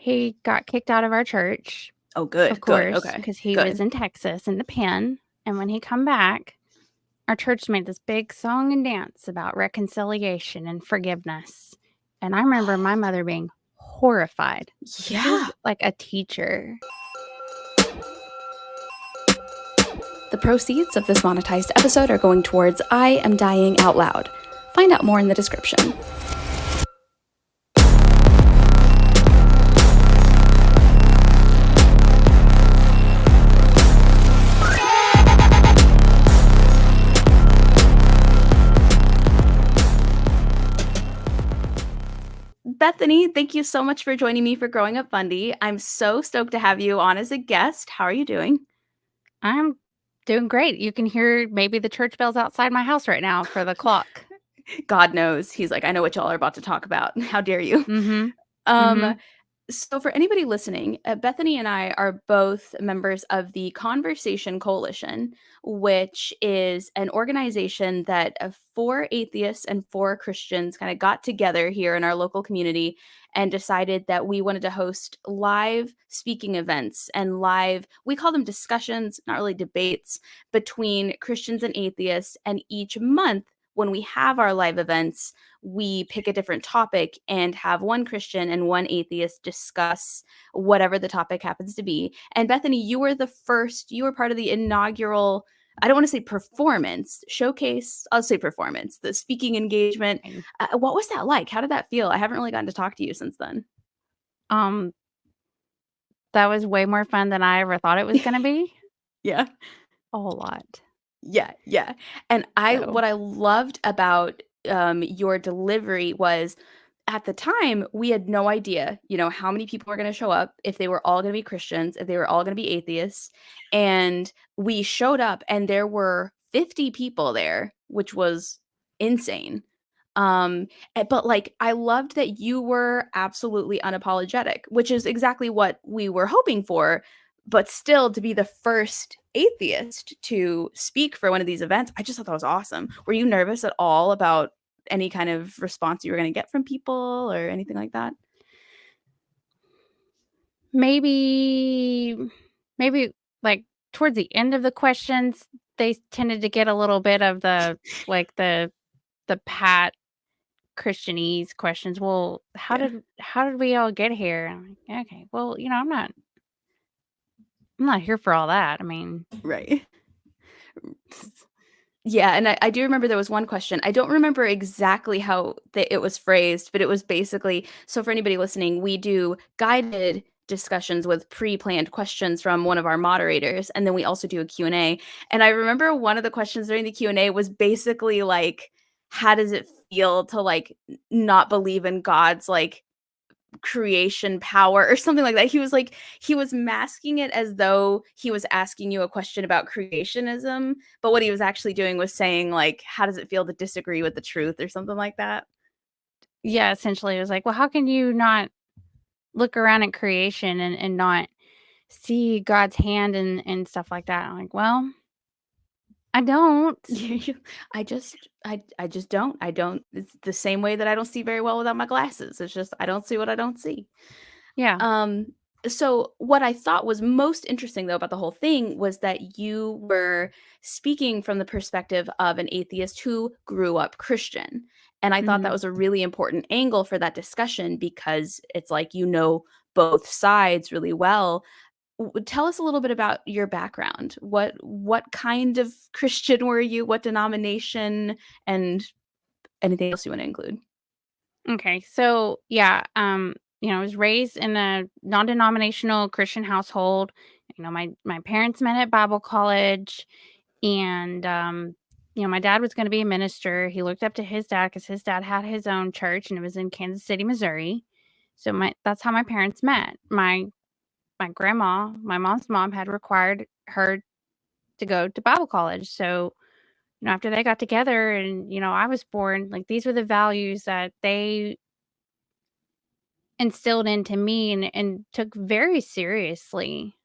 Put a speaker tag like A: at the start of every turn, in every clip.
A: He got kicked out of our church,
B: Oh,
A: of
B: good.
A: course,
B: Okay.
A: because he
B: Good.
A: was in Texas in the pen. And when he come back, our church made this big song and dance about reconciliation and forgiveness. And I remember my mother being horrified. 'Cause he was
B: Yeah.
A: like a teacher.
C: The proceeds of this monetized episode are going towards I Am Dying Out Loud. Find out more in the description. Bethany, thank you so much for joining me for Growing Up Fundie. I'm so stoked to have you on as a guest. How are you doing?
A: I'm doing great. You can hear maybe the church bells outside my house right now for the clock.
C: God knows. He's like, I know what y'all are about to talk about. How dare you?
A: Mm-hmm.
C: Um, So for anybody listening, Bethany and I are both members of the Conversation Coalition, which is an organization that 4 atheists and 4 Christians kind of got together here in our local community and decided that we wanted to host live speaking events and we call them discussions, not really debates, between Christians and atheists. And each month, when we have our live events, we pick a different topic and have one Christian and one atheist discuss whatever the topic happens to be. And Bethany, you were part of the inaugural, I don't want to say performance, showcase, I'll say performance, the speaking engagement. What was that like? How did that feel? I haven't really gotten to talk to you since then.
A: That was way more fun than I ever thought it was going to be.
C: Yeah.
A: A whole lot.
C: Yeah. And what I loved about your delivery was, at the time, we had no idea, how many people were going to show up, if they were all going to be Christians, if they were all going to be atheists. And we showed up and there were 50 people there, which was insane. But like, I loved that you were absolutely unapologetic, which is exactly what we were hoping for. But still, to be the first atheist to speak for one of these events, I just thought that was awesome. Were you nervous at all about any kind of response you were going to get from people or anything like that?
A: Maybe like towards the end of the questions, they tended to get a little bit of the pat Christianese questions. Well, how did we all get here? I'm like, okay, well, I'm not here for all that. I mean,
C: Right. Yeah, and I do remember there was one question. I don't remember exactly how it was phrased, but it was basically, so for anybody listening, we do guided discussions with pre-planned questions from one of our moderators, and then we also do a Q&A. And I remember one of the questions during the Q&A was basically like, how does it feel to like not believe in God's like creation power or something like that. He was masking it as though he was asking you a question about creationism, but what he was actually doing was saying like, how does it feel to disagree with the truth or something like that?
A: yeah, essentially it was like, well, how can you not look around at creation and not see God's hand and stuff like that? I'm like, well, I don't.
C: I just don't. I don't. It's the same way that I don't see very well without my glasses. It's just I don't see what I don't see.
A: Yeah.
C: So what I thought was most interesting though about the whole thing was that you were speaking from the perspective of an atheist who grew up Christian. And I thought that was a really important angle for that discussion because it's like both sides really well. Tell us a little bit about your background. What kind of Christian were you? What denomination? And anything else you want to include?
A: Okay. So, yeah, I was raised in a non-denominational Christian household. My parents met at Bible college, and my dad was going to be a minister. He looked up to his dad because his dad had his own church, and it was in Kansas City, Missouri. So that's how my parents met. My grandma, my mom's mom, had required her to go to Bible college. So, after they got together and, I was born, like, these were the values that they instilled into me and took very seriously.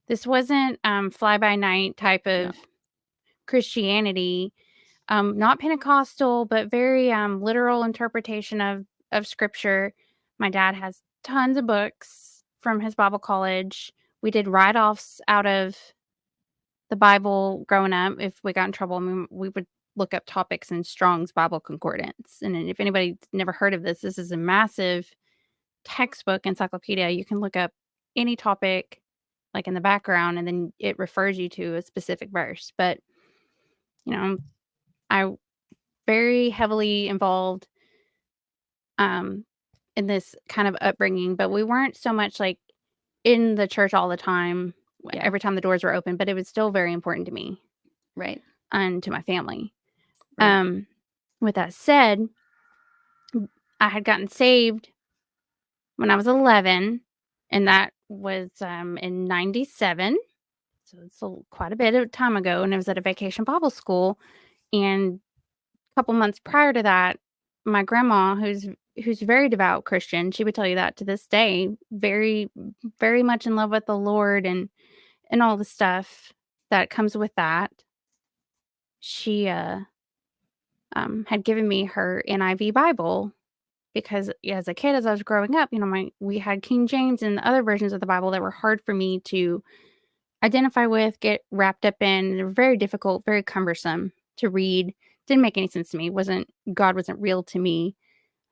A: This wasn't fly by night type
C: No.
A: of Christianity, not Pentecostal, but very literal interpretation of scripture. My dad has tons of books from his Bible college. We did write-offs out of the Bible growing up. If we got in trouble, I mean, we would look up topics in Strong's Bible Concordance. And then if anybody's never heard of this, this is a massive textbook encyclopedia. You can look up any topic like in the background, and then it refers you to a specific verse. But, I very heavily involved um in this kind of upbringing, but we weren't so much like in the church all the time
C: Yeah.
A: every time the doors were open, but it was still very important to me
C: Right.
A: and to my family.
C: Right.
A: With that said, I had gotten saved when I was 11, and that was in 97. So it's quite a bit of time ago, and it was at a vacation Bible school. And a couple months prior to that, my grandma, who's a very devout Christian, she would tell you that to this day, very, very much in love with the Lord and all the stuff that comes with that. She had given me her NIV Bible because as a kid, as I was growing up, we had King James and other versions of the Bible that were hard for me to identify with, get wrapped up in. They were very difficult, very cumbersome to read. Didn't make any sense to me. God wasn't real to me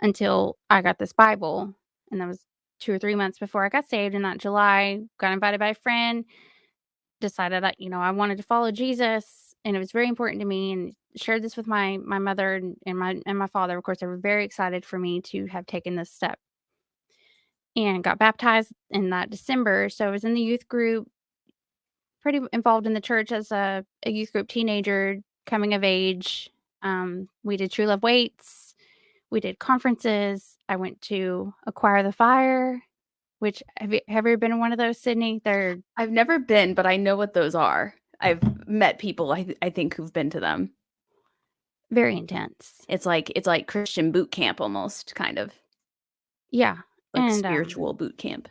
A: until I got this Bible. And that was 2 or 3 months before I got saved. In that July, got invited by a friend, decided that, I wanted to follow Jesus, and it was very important to me, and shared this with my mother and my father. Of course, they were very excited for me to have taken this step, and got baptized in that December. So I was in the youth group, pretty involved in the church as a youth group teenager, coming of age. We did True Love Waits. We did conferences. I went to Acquire the Fire, which have you ever been in one of those, Sydney? They're
C: I've never been, but I know what those are. I've met people I think who've been to them.
A: very intense.
C: It's like Christian boot camp almost, kind of.
A: Yeah.
C: Like
A: And
C: spiritual boot camp.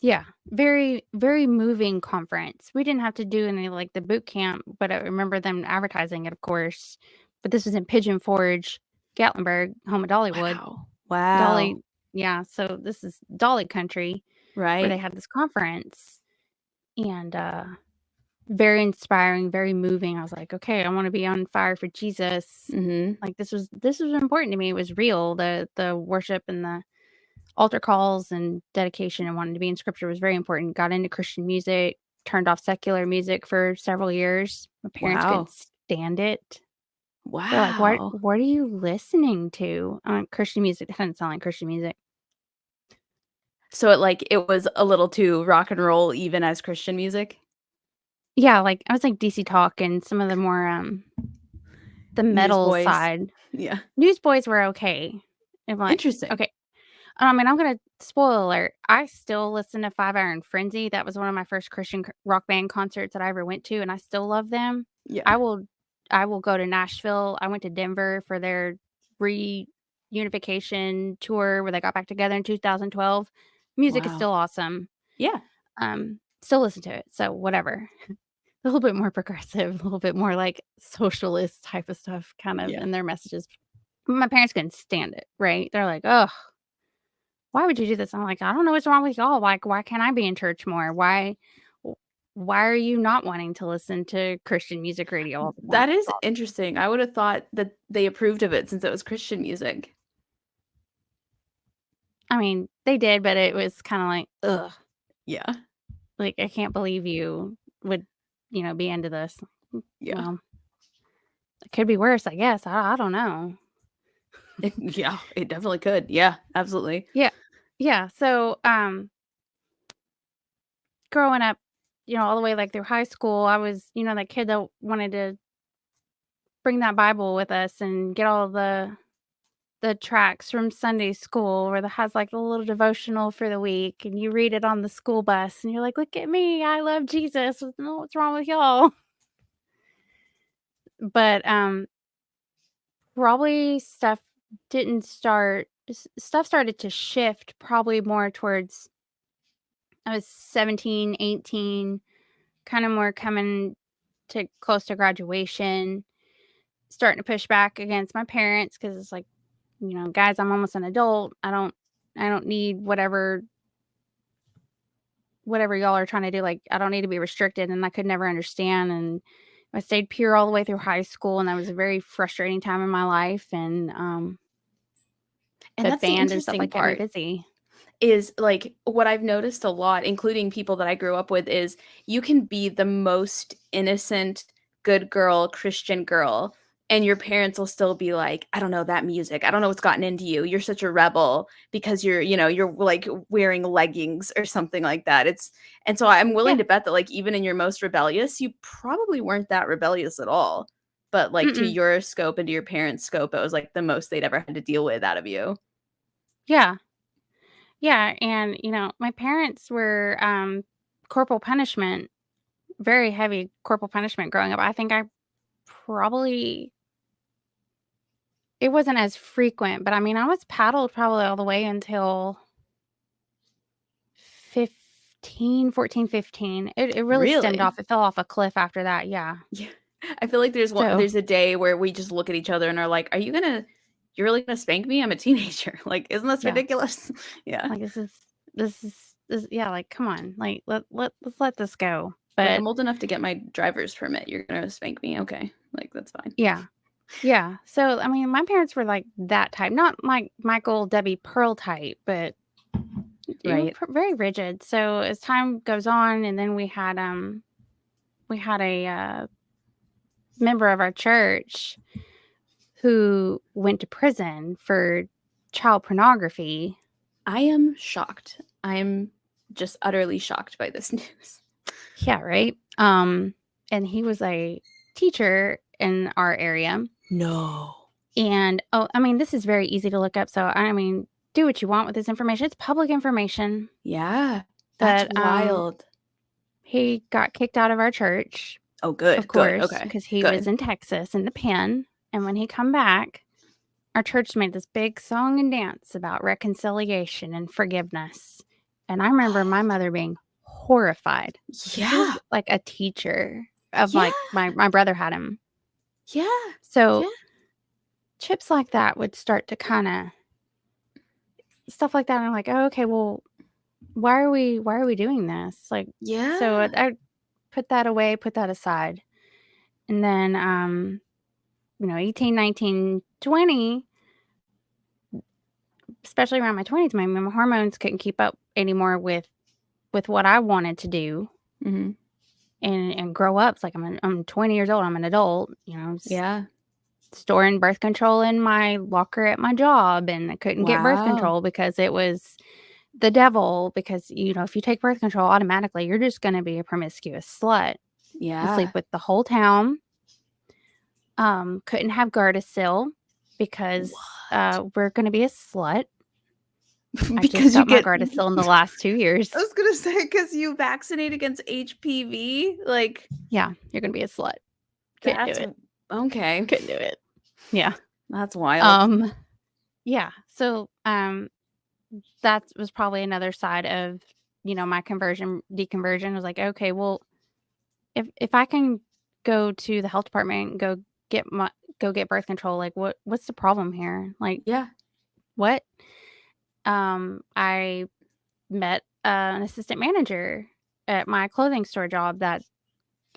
A: yeah, very, very moving conference. We didn't have to do any like the boot camp, but I remember them advertising it, of course. But this was in Pigeon Forge, Gatlinburg, home of Dollywood.
C: Wow. Wow.
A: Dolly, yeah. So this is Dolly country where they
C: Right.
A: had this conference, and very inspiring, very moving. I was like, okay, I want to be on fire for Jesus.
C: Mhm.
A: Like this was important to me. It was real. The worship and the altar calls and dedication and wanting to be in scripture was very important. Got into Christian music, turned off secular music for several years. My parents couldn't
C: Wow.
A: stand it. They're like,
C: Wow.
A: what are you listening to? Christian music. That doesn't sound like Christian music.
C: So it was a little too rock and roll even as Christian music?
A: Yeah, like I was like DC Talk and some of the more the metal
C: Newsboys?
A: side.
C: Yeah.
A: Newsboys were okay. I'm like,
C: Interesting.
A: okay. And I'm gonna spoiler alert. I still listen to Five Iron Frenzy. That was one of my first Christian rock band concerts that I ever went to, and I still love them.
C: Yeah.
A: I will, I will go to Nashville. I went to Denver for their reunification tour where they got back together in 2012. Music is
C: Wow.
A: still awesome.
C: Yeah.
A: Still listen to it. So whatever. A little bit more progressive, a little bit more like socialist type of stuff, kind of
C: Yeah.
A: in their messages. My parents couldn't stand it. Right? They're like, oh, why would you do this? I'm like, I don't know what's wrong with y'all. Like, why can't I be in church more? Why are you not wanting to listen to Christian music radio all the time?
C: That is interesting. I would have thought that they approved of it since it was Christian music.
A: I mean, they did, but it was kind of like, ugh,
C: Yeah.
A: like I can't believe you would, be into this.
C: Yeah.
A: Well, it could be worse, I guess. I don't know.
C: Yeah, it definitely could. Yeah, absolutely.
A: Yeah. Yeah. So, growing up, all the way like through high school, I was, that kid that wanted to bring that Bible with us and get all the tracks from Sunday school where that has like a little devotional for the week, and you read it on the school bus and you're like, look at me, I love Jesus. What's wrong with y'all? But probably stuff started to shift probably more towards I was 17, 18, kind of more coming to close to graduation, starting to push back against my parents because it's like, guys, I'm almost an adult. I don't need whatever whatever y'all are trying to do, like, I don't need to be restricted, and I could never understand, and I stayed pure all the way through high school, and that was a very frustrating time in my life, and,
C: And
A: but
C: that's the
A: band and stuff
C: interesting
A: like kept me
C: part.
A: busy.
C: Is, like, what I've noticed a lot, including people that I grew up with, is you can be the most innocent, good girl, Christian girl, and your parents will still be like, "I don't know that music. I don't know what's gotten into you. You're such a rebel because you're, like, wearing leggings," or something like that. And so I'm willing
A: Yeah.
C: to bet that, like, even in your most rebellious, you probably weren't that rebellious at all. But, like, to
A: Mm-mm.
C: your scope and to your parents' scope, it was, like, the most they'd ever had to deal with out of you.
A: Yeah. Yeah, and, my parents were, corporal punishment, very heavy corporal punishment growing up. I think I probably it wasn't as frequent, but, I mean, I was paddled probably all the way until 15. It really stemmed
C: Really?
A: off. It fell off a cliff after that, yeah.
C: Yeah. I feel like
A: So,
C: there's a day where we just look at each other and are like, you're really gonna spank me? I'm a teenager." Like, "Isn't this
A: yeah,
C: ridiculous?" Yeah.
A: like, this yeah, like, come on, like, let's let this go,
C: Like,
A: but
C: "I'm old enough to get my driver's permit. You're gonna spank me? Okay." Like, that's fine.
A: yeah. Yeah, so, I mean, my parents were like that type, not like Michael W. Pearl type, but you were
C: Right.
A: very rigid. So as time goes on, and then we had a member of our church who went to prison for child pornography.
C: I am shocked. I'm just utterly shocked by this news.
A: Yeah, right. And he was a teacher in our area.
C: No.
A: And I mean, this is very easy to look up. So I mean, do what you want with this information. It's public information.
C: Yeah. That's
A: But
C: wild.
A: he got kicked out of our church,
C: Oh,
A: of
C: good, good,
A: course,
C: okay,
A: because he was
C: good.
A: in Texas in the pen. And when he come back, our church made this big song and dance about reconciliation and forgiveness. And I remember my mother being horrified because he was
C: Yeah.
A: like a teacher of
C: Yeah.
A: like my brother had him.
C: Yeah.
A: So
C: Yeah.
A: chips like that would start to kind of stuff like that. And I'm like, oh, okay, well, why are we doing this? Like, so
C: Yeah.
A: I put that away, put that aside. And then 18, 19, 20, especially around my 20s, my hormones couldn't keep up anymore with what I wanted to do
C: Mhm.
A: and grow up. It's like I'm 20 years old. I'm an adult,
C: Yeah.
A: storing birth control in my locker at my job, and I couldn't get birth
C: Wow.
A: control because it was the devil. Because if you take birth control, automatically you're just going to be a promiscuous slut and sleep
C: Yeah.
A: with the whole town. Couldn't have Gardasil because
C: What?
A: we're going to be a slut. I just
C: Because you
A: got my
C: get
A: Gardasil in the last 2
C: I
A: years.
C: was gonna say because you vaccinate against HPV, like,
A: Yeah, you're going to be a slut. Couldn't do
C: that's
A: it.
C: okay.
A: Couldn't do it. Yeah.
C: That's wild.
A: Um, yeah. So, that was probably another side of, my deconversion was like, okay, well, if I can go to the health department and go get birth control, like what's the problem here? Like
C: Yeah.
A: what? I met an assistant manager at my clothing store job that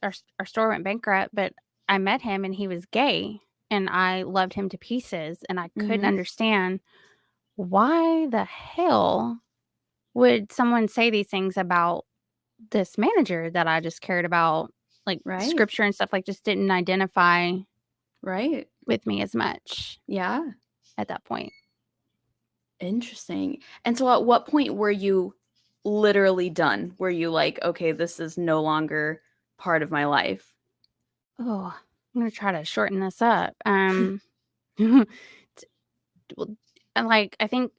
A: our store went bankrupt, but I met him and he was gay and I loved him to pieces and I couldn't
C: Mhm.
A: understand why the hell would someone say these things about this manager that I just cared about, like
C: Right.
A: scripture and stuff, like just didn't identify
C: Right.
A: with me as much
C: Yeah.
A: at that point.
C: Interesting. And so at what point were you literally done? Were you like, "Okay, this is no longer part of my life?"
A: Oh, I'm gonna try to shorten this up. T- well, and like I think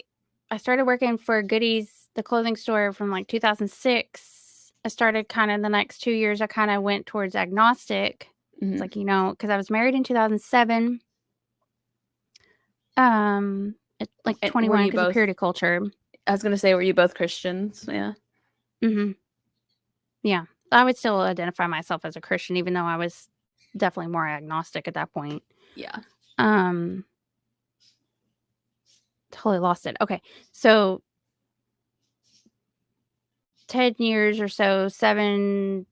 A: I started working for Goodies, the clothing store, from like 2006. I started kind of the next 2 years. I kind of went towards agnostic. It's
C: Mhm.
A: like because I was married in 2007. At like
C: And were
A: 21
C: you
A: because of
C: both
A: purity culture.
C: I was gonna say, were you both Christians? Yeah.
A: Hmm. Yeah, I would still identify myself as a Christian, even though I was definitely more agnostic at that point.
C: Yeah.
A: Um, Totally lost it. Okay, so 10 years or so, 7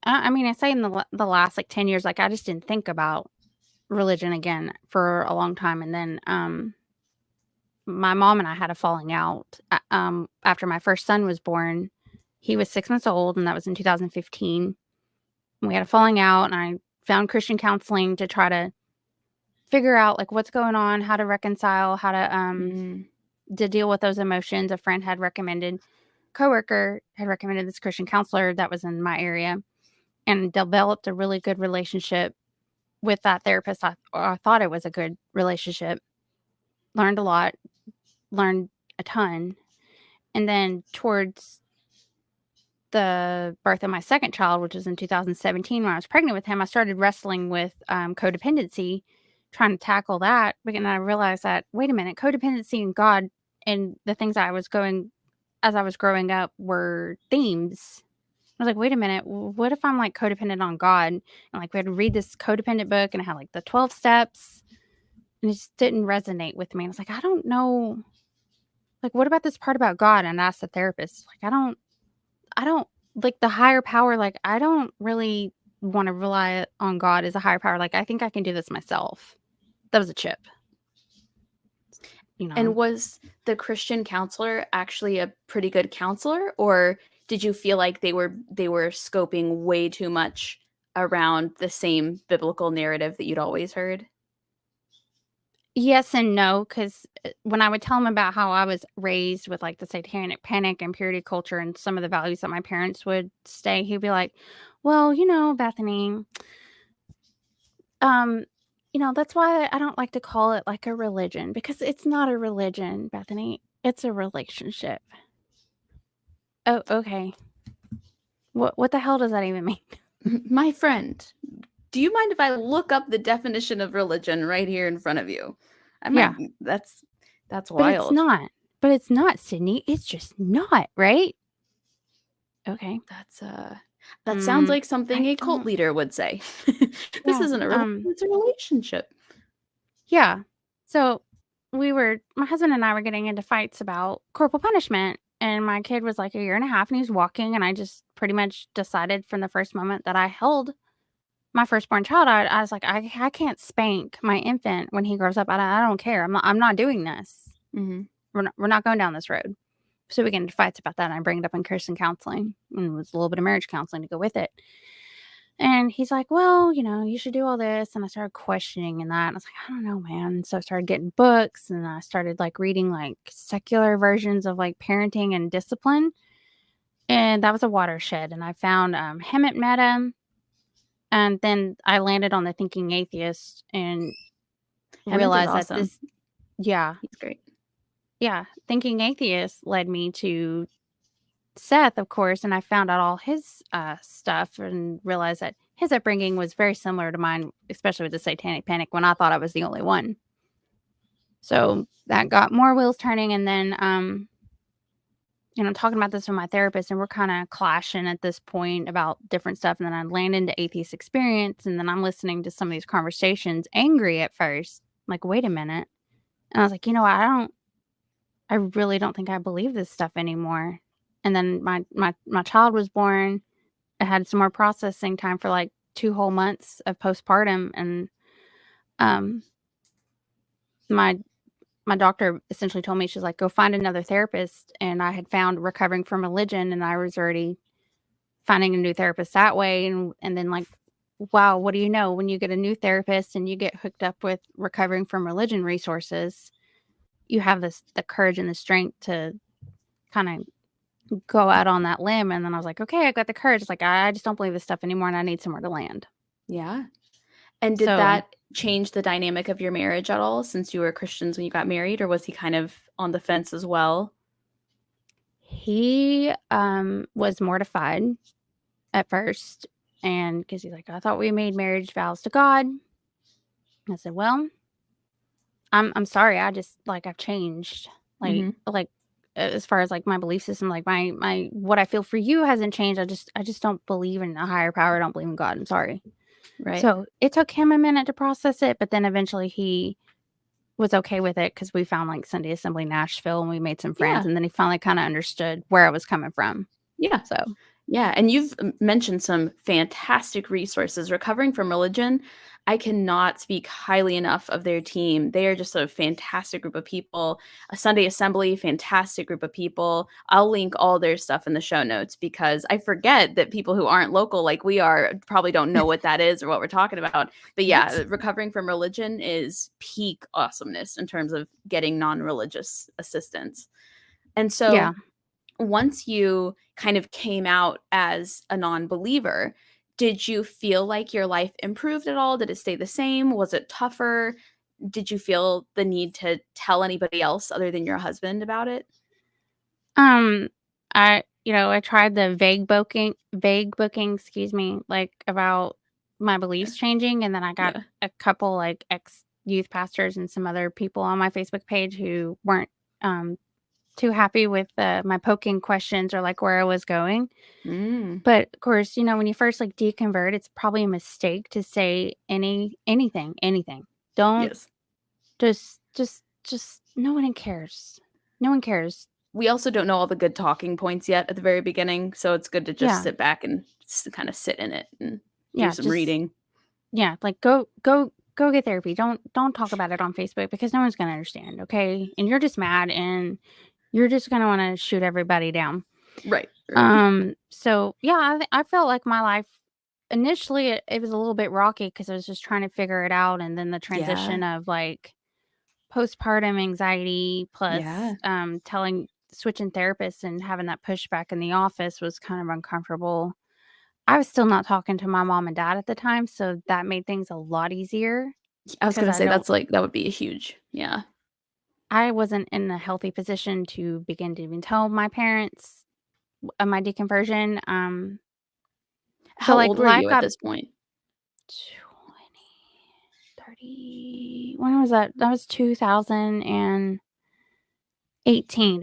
A: I mean, I say in the last, like, 10 years, like, I just didn't think about religion again for a long time, and then, my mom and I had a falling out, after my first son was born. He was 6 months old, and that was in 2015. We had a falling out, and I found Christian counseling to try to figure out, like, what's going on, how to reconcile, how
C: Mm.
A: to deal with those emotions. A friend had recommended coworker had recommended this Christian counselor that was in my area, and developed a really good relationship with that therapist. I thought it was a good relationship. Learned a lot, learned a ton. And then towards the birth of my second child, which was in 2017, when I was pregnant with him, I started wrestling with codependency, trying to tackle that. But then I realized that, wait a minute, codependency and God and the things I was going as I was growing up were themes. I was like, wait a minute, what if I'm like codependent on God? And like we had to read this codependent book and it had like the 12 steps and it just didn't resonate with me. And I was like, I don't know. Like, what about this part about God? And I asked the therapist, like, I don't like the higher power. Like, I don't really want to rely on God as a higher power. Like, I think I can do this myself. That was a chip, you
C: And
A: know?
C: was the Christian counselor actually a pretty good counselor, or did you feel like they were scoping way too much around the same biblical narrative that you'd always heard?
A: Yes and no, because when I would tell him about how I was raised with like the satanic panic and purity culture and some of the values that my parents would stay, he'd be like, well, Bethany, um, that's why I don't like to call it like a religion because it's not a religion, Bethany. It's a relationship. Oh, okay. What the hell does that even mean?
C: My friend, do you mind if I look up the definition of religion right here in front of you? I might
A: Yeah,
C: that's
A: but it's
C: wild.
A: not. But it's not, Sydney. It's just not, right? Okay.
C: That's that sounds like something
A: I
C: a cult
A: don't.
C: leader would say. This
A: Yeah.
C: isn't a religion, it's a relationship.
A: Yeah. So my husband and I were getting into fights about corporal punishment. And my kid was like a year and a half and he was walking. And I just pretty much decided from the first moment that I held my firstborn child, I was like, I can't spank my infant when he grows up. I don't care. I'm not doing this.
C: Mhm.
A: We're not going down this road. So we get into fights about that. And I bring it up in Christian counseling and it was a little bit of marriage counseling to go with it. And he's like, well, you should do all this. And I started questioning and that. And I was like, I don't know, man. So I started getting books and I started like reading like secular versions of like parenting and discipline. And that was a watershed. And I found Hemet Meta. And then I landed on the Thinking Atheist and
C: Hemant is
A: realized that
C: awesome.
A: yeah,
C: He's great.
A: yeah, Thinking Atheist led me to Seth, of course. And I found out all his stuff and realized that his upbringing was very similar to mine, especially with the satanic panic when I thought I was the only one. So that got more wheels turning. And then, talking about this with my therapist, and we're kind of clashing at this point about different stuff. And then I land into atheist experience. And then I'm listening to some of these conversations, angry at first, like, wait a minute. And I was like, I really don't think I believe this stuff anymore. And then my child was born. I had some more processing time for like 2 whole months of postpartum, and, um, my my doctor essentially told me, she's like, "Go find another therapist," and I had found recovering from religion, and I was already finding a new therapist that way, and then, like, wow, what do you know? When you get a new therapist and you get hooked up with recovering from religion resources, you have the courage and the strength to kinda go out on that limb, and then I was like, "Okay, I got the courage." It's like, I just don't believe this stuff anymore, and I need somewhere to land.
C: Yeah. And did
A: So,
C: that change the dynamic of your marriage at all since you were Christians when you got married, or was he kind of on the fence as well?
A: he, was mortified at first, and because he's like, "I thought we made marriage vows to God." I said, "Well, I'm sorry, I just like, I've changed."
C: Mhm.
A: As far as, like, my belief system, like, my what I feel for you hasn't changed. I just don't believe in a higher power. I don't believe in God. I'm sorry.
C: Right.
A: So, it took him a minute to process it, but then eventually he was okay with it because we found, like, Sunday Assembly Nashville, and we made some friends,
C: Yeah.
A: and then he finally kinda understood where I was coming from.
C: Yeah.
A: So,
C: Yeah, and you've mentioned some fantastic resources. Recovering from Religion, I cannot speak highly enough of their team. They are just a fantastic group of people. A Sunday Assembly, fantastic group of people. I'll link all their stuff in the show notes because I forget that people who aren't local like we are probably don't know what that is or what we're talking about. But yeah,
A: what?
C: Recovering from Religion is peak awesomeness in terms of getting non-religious assistance. And
A: Yeah.
C: so once you kind of came out as a non-believer, did you feel like your life improved at all? Did it stay the same? Was it tougher? Did you feel the need to tell anybody else other than your husband about it?
A: Um, I tried the vague booking, excuse me, like, about my beliefs changing, and then I got
C: Yeah.
A: a couple, like, ex-youth pastors and some other people on my Facebook page who weren't, um, too happy with, my poking questions or, like, where I was going.
C: Mm.
A: But, of course, when you first, like, deconvert, it's probably a mistake to say anything. Don't
C: Yes.
A: just no one cares. No one cares.
C: We also don't know all the good talking points yet at the very beginning, so it's good to just
A: Yeah.
C: sit back and kind of sit in it and do
A: Yeah,
C: some
A: just
C: reading.
A: yeah, like, go get therapy. Don't talk about it on Facebook because no one's gonna understand, okay? And you're just mad, and you're just gonna wanna shoot everybody down.
C: Right, right.
A: So, yeah, I felt like my life initially, it was a little bit rocky because I was just trying to figure it out, and then the
C: Yeah.
A: transition of, like, postpartum anxiety plus,
C: Yeah.
A: switching therapists and having that pushback in the office was kind of uncomfortable. I was still not talking to my mom and dad at the time, so that made things a lot easier
C: I was
A: because
C: gonna say that's like that would be a huge, yeah.
A: I wasn't in a healthy position to begin to even tell my parents of my deconversion. So,
C: How
A: like,
C: old were
A: life
C: you at
A: got
C: this point?
A: 20, 30. When was that? That was 2018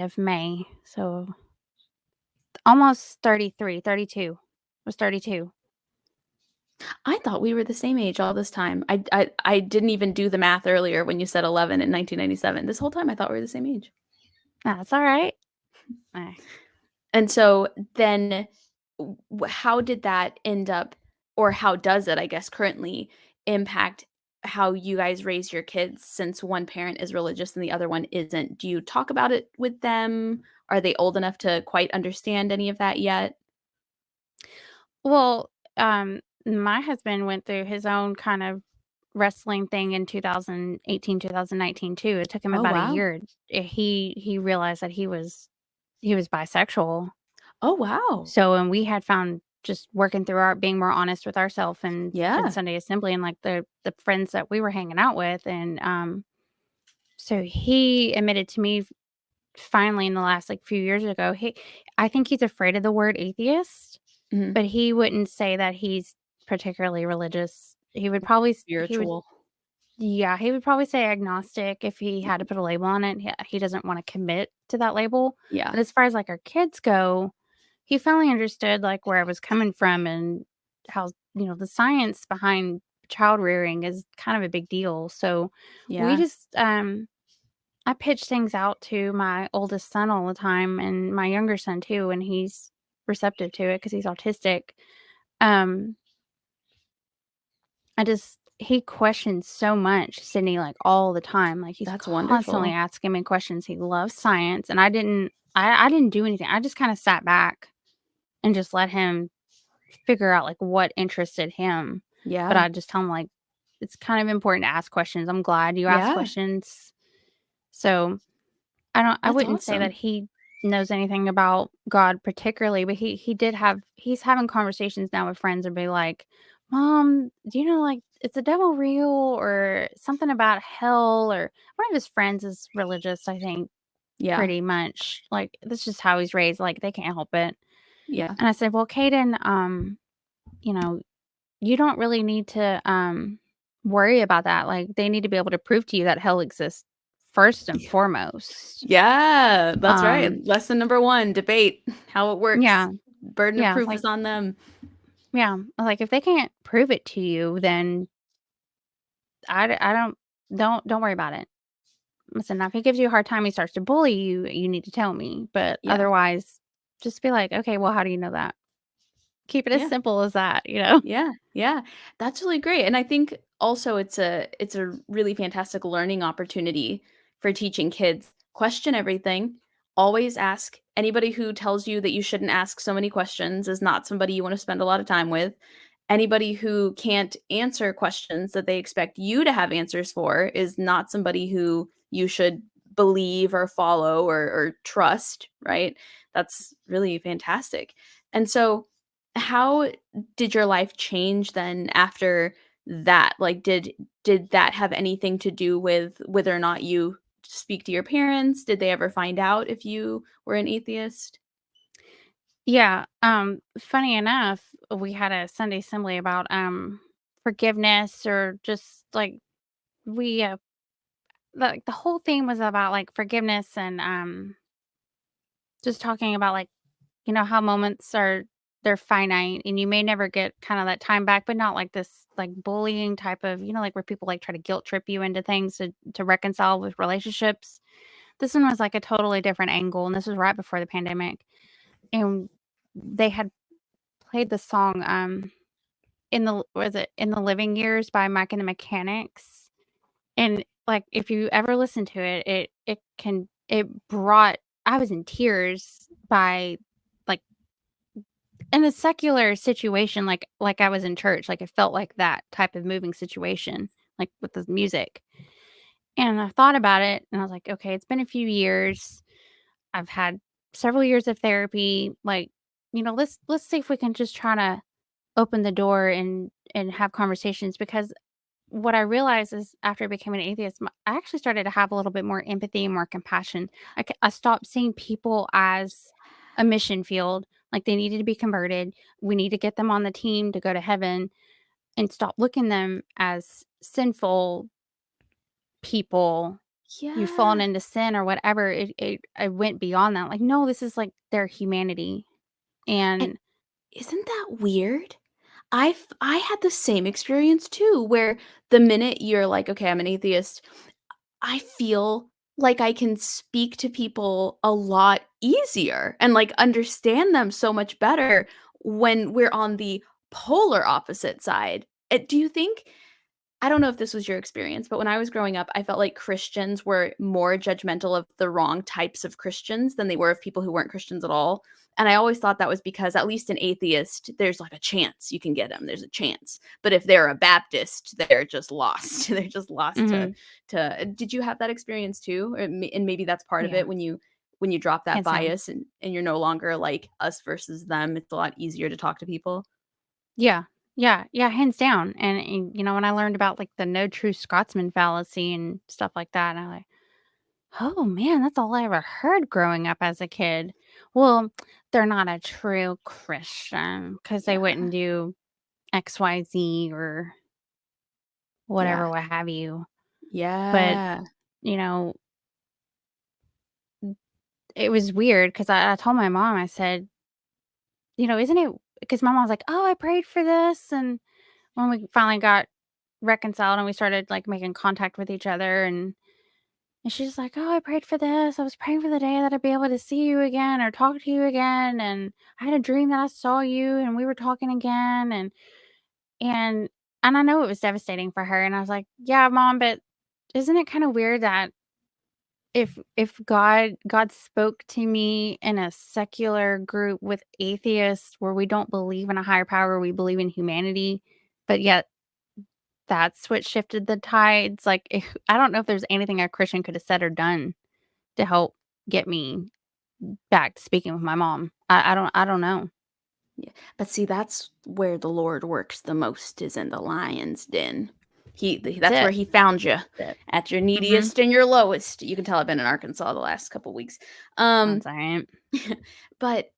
A: of May. So almost 33, 32. I was 32.
C: I thought we were the same age all this time. I didn't even do the math earlier when you said 11 in 1997. This whole time I thought we were the same age.
A: That's all right. Eh.
C: And so then how did that end up, or how does it, I guess, currently impact how you guys raise your kids since one parent is religious and the other one isn't? Do you talk about it with them? Are they old enough to quite understand any of that yet?
A: Well, my husband went through his own kind of wrestling thing in 2018, 2019 too. It took him
C: Oh,
A: about a
C: wow.
A: year. He realized that he was bisexual.
C: Oh, wow.
A: So, and we had found just working through our being more honest with ourselves and in
C: Yeah.
A: Sunday assembly and like the friends that we were hanging out with, and so he admitted to me finally in the last like few years ago. I think he's afraid of the word atheist,
C: Mhm.
A: but he wouldn't say that he's particularly religious. He would
C: Spiritual.
A: yeah, he would probably say agnostic if he had to put a label on it. He doesn't want to commit to that label.
C: Yeah.
A: But as far as like our kids go, he finally understood like where I was coming from and how, the science behind child rearing is kind of a big deal. So we
C: Yeah.
A: just I pitch things out to my oldest son all the time and my younger son too, and he's receptive to it because he's autistic. Um, he questions so much, Sydney, like all the time. Like he's
C: That's
A: constantly
C: wonderful.
A: asking me questions. He loves science, and I didn't do anything. I just kind of sat back and just let him figure out like what interested him. But
C: Yeah.
A: I just tell him like it's kind of important to ask questions. I'm glad you asked
C: Yeah.
A: questions. So I
C: That's
A: wouldn't say that
C: awesome.
A: he knows anything about God particularly, but he's having conversations now with friends and be like, "Mom, do you know, like, is the devil real or something about hell?" Or one of his friends is religious, I think,
C: Yeah.
A: pretty much. Like, that's just how he's raised, like, they can't help it.
C: Yeah.
A: And I said, "Well, Caden, you know, you don't really need to, worry about that. Like, they need to be able to prove to you that hell exists first and foremost."
C: Yeah, that's right.
A: Um,
C: Lesson number 1, debate how it works.
A: yeah,
C: Burden of
A: yeah,
C: proof
A: like
C: is on them.
A: yeah, like, if they can't prove it to you, then I don't worry about it. Listen, now if he gives you a hard time, he starts to bully you, you need to tell me, but
C: Yeah.
A: otherwise just be like, "Okay, well, how do you know that?" Keep it as
C: Yeah.
A: simple as that, you know?
C: Yeah, yeah. That's really great, and I think also it's a really fantastic learning opportunity for teaching kids. Question everything, always ask. Anybody who tells you that you shouldn't ask so many questions is not somebody you wanna spend a lot of time with. Anybody who can't answer questions that they expect you to have answers for is not somebody who you should believe or follow or trust, right? That's really fantastic. And so, how did your life change then after that? Like, did that have anything to do with whether or not you speak to your parents? Did they ever find out if you were an atheist?
A: Yeah, funny enough, we had a Sunday assembly about, forgiveness or just, like, we, the whole thing was about, like, forgiveness and, just talking about, like, how moments are they're finite and you may never get kind of that time back, but not like this, like, bullying type of, like, where people, like, try to guilt trip you into things to reconcile with relationships. This one was, like, a totally different angle, and this was right before the pandemic, and they had played the song, In the Living Years by Mike and the Mechanics, and, like, if you ever listen to it, it brought I was in tears by, like, in a secular situation, like I was in church, like, it felt like that type of moving situation, like, with the music, and I thought about it, and I was like, "Okay, it's been a few years. I've had several years of therapy, like, let's see if we can just try to open the door and have conversations," because what I realized is after I became an atheist, I actually started to have a little bit more empathy and more compassion. I stopped seeing people as a mission field, like they needed to be converted. We need to get them on the team to go to heaven and stop looking them as sinful people who've fallen
C: Yeah.
A: into sin or whatever. I went beyond that. Like, no, this is like their humanity.
C: And
A: And
C: isn't that weird? I had the same experience too, where the minute you're like, "Okay, I'm an atheist," I feel like I can speak to people a lot easier and, like, understand them so much better when we're on the polar opposite side. Do you think I don't know if this was your experience, but when I was growing up, I felt like Christians were more judgmental of the wrong types of Christians than they were of people who weren't Christians at all. And I always thought that was because at least an atheist, there's like a chance you can get them. There's a chance. But if they're a Baptist, they're just lost. They're just lost
A: mhm,
C: did you have that experience too? And maybe that's part of
A: yeah,
C: it when you drop that
A: hands down.
C: bias and you're no longer like us versus them, it's a lot easier to talk to people.
A: Yeah. Yeah, yeah, hands down, and, when I learned about, like, the no true Scotsman fallacy and stuff like that, and I'm like, "Oh, man, that's all I ever heard growing up as a kid." Well, they're not a true Christian because they
C: Yeah.
A: wouldn't do XYZ or
C: Yeah.
A: whatever, what have you, but,
C: Yeah.
A: you know, it was weird because I told my mom, I said, "Isn't it?" Because my mom was like, "Oh, I prayed for this," and when we finally got reconciled and we started, like, making contact with each other and she's like, "Oh, I prayed for this. I was praying for the day that I'd be able to see you again or talk to you again, and I had a dream that I saw you and we were talking again," and and I know it was devastating for her, and I was like, "Yeah, mom, but isn't it kinda weird that if God spoke to me in a secular group with atheists where we don't believe in a higher power, we believe in humanity, but yet that's what shifted the tides?" Like, I don't know if there's anything a Christian could have said or done to help get me back to speaking with my mom. I don't know.
C: Yeah, but see, that's where the Lord works the most is in the lion's den.
A: That's
C: That's where
A: it.
C: he found you
A: That's it.
C: at your
A: Mhm.
C: neediest and your lowest. You can tell I've been in Arkansas the last couple weeks. Um,
A: That's alright.
C: but